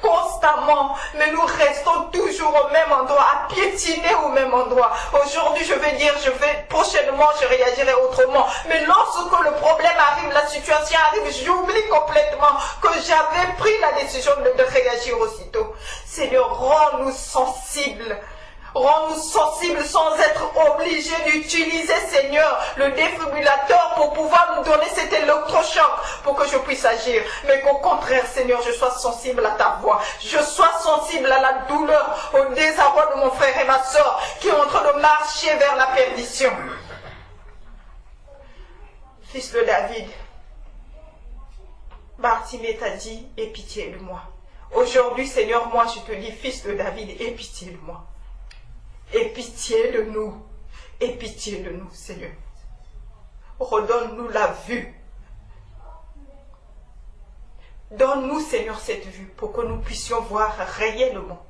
constamment. Mais nous restons toujours au même endroit, à piétiner au même endroit. Aujourd'hui, prochainement, je réagirai autrement. Mais lorsque le problème arrive, la situation arrive, j'oublie complètement que j'avais pris la décision de réagir aussitôt. Seigneur, rends-nous sensibles. Rends-nous sensibles sans être obligés d'utiliser, Seigneur, le défibrillateur pour pouvoir nous donner cet électrochoc pour que je puisse agir. Mais qu'au contraire, Seigneur, je sois sensible à ta voix. Je sois sensible à la douleur, au désarroi de mon frère et ma soeur qui est en train de marcher vers la perdition. Fils de David, Bartimée t'a dit, aie pitié de moi. Aujourd'hui, Seigneur, moi je te dis, fils de David, aie pitié de moi. Aie pitié de nous. Aie pitié de nous, Seigneur. Redonne-nous la vue. Donne-nous, Seigneur, cette vue pour que nous puissions voir réellement.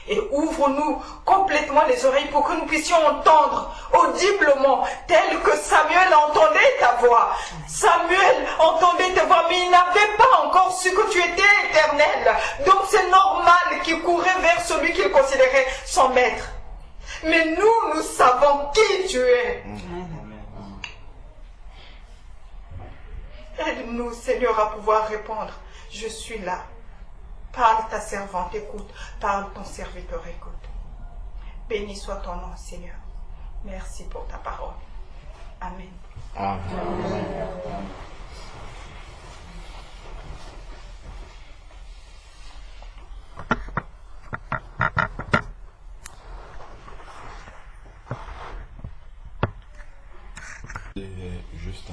Et ouvre-nous complètement les oreilles pour que nous puissions entendre audiblement, tel que Samuel entendait ta voix. Samuel entendait ta voix, mais il n'avait pas encore su que tu étais éternel. Donc c'est normal qu'il courait vers celui qu'il considérait son maître. Mais nous savons qui tu es. Aide-nous, Seigneur, à pouvoir répondre. Je suis là. Parle ta servante, écoute. Parle ton serviteur, écoute. Béni soit ton nom, Seigneur. Merci pour ta parole. Amen. Amen. Juste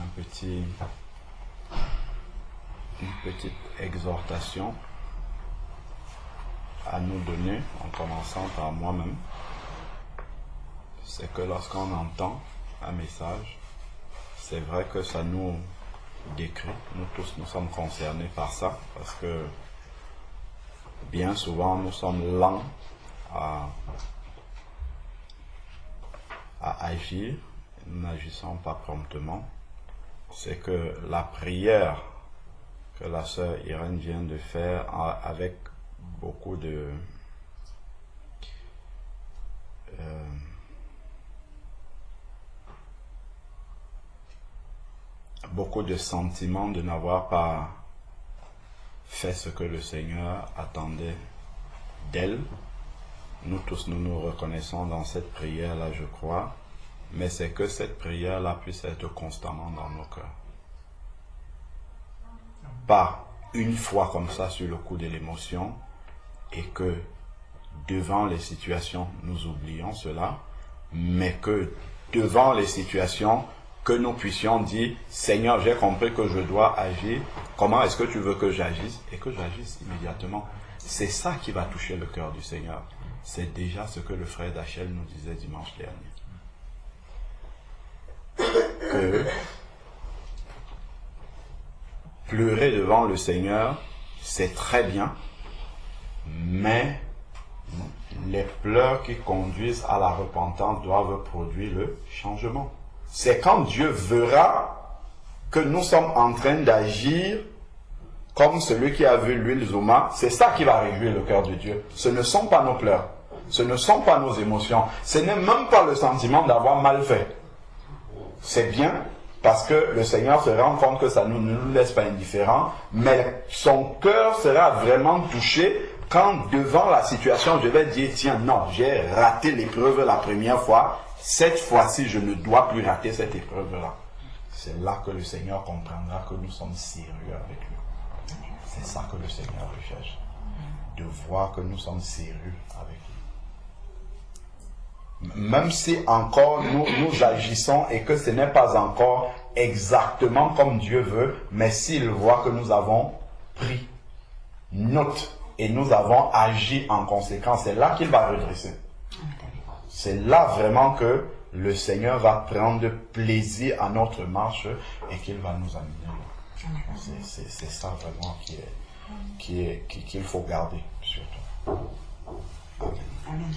une petite exhortation à nous donner, en commençant par moi-même. C'est que lorsqu'on entend un message, c'est vrai que ça nous décrit. Nous tous, nous sommes concernés par ça, parce que bien souvent, nous sommes lents à agir. Nous n'agissons pas promptement. C'est que la prière que la sœur Irène vient de faire avec beaucoup de sentiments de n'avoir pas fait ce que le Seigneur attendait d'elle. Nous tous, nous nous reconnaissons dans cette prière-là, je crois. Mais c'est que cette prière-là puisse être constamment dans nos cœurs. Pas une fois comme ça sur le coup de l'émotion et que devant les situations, nous oublions cela, mais que devant les situations, que nous puissions dire, Seigneur, j'ai compris que je dois agir, comment est-ce que tu veux que j'agisse? Et que j'agisse immédiatement. C'est ça qui va toucher le cœur du Seigneur. C'est déjà ce que le frère Dachel nous disait dimanche dernier. Que pleurer devant le Seigneur, c'est très bien, mais les pleurs qui conduisent à la repentance doivent produire le changement. C'est quand Dieu verra que nous sommes en train d'agir comme celui qui a vu l'huile Zouma, c'est ça qui va réjouir le cœur de Dieu. Ce ne sont pas nos pleurs, ce ne sont pas nos émotions, ce n'est même pas le sentiment d'avoir mal fait. C'est bien parce que le Seigneur se rend compte que ça ne nous laisse pas indifférents, mais son cœur sera vraiment touché quand devant la situation je vais dire, tiens, non, j'ai raté l'épreuve la première fois, cette fois-ci je ne dois plus rater cette épreuve-là. C'est là que le Seigneur comprendra que nous sommes sérieux avec lui. C'est ça que le Seigneur recherche, de voir que nous sommes sérieux avec lui. Même si encore nous agissons et que ce n'est pas encore exactement comme Dieu veut, mais s'il voit que nous avons pris note et nous avons agi en conséquence, c'est là qu'il va redresser. C'est là vraiment que le Seigneur va prendre plaisir à notre marche et qu'il va nous amener. C'est ça vraiment qu'il faut garder surtout. Amen.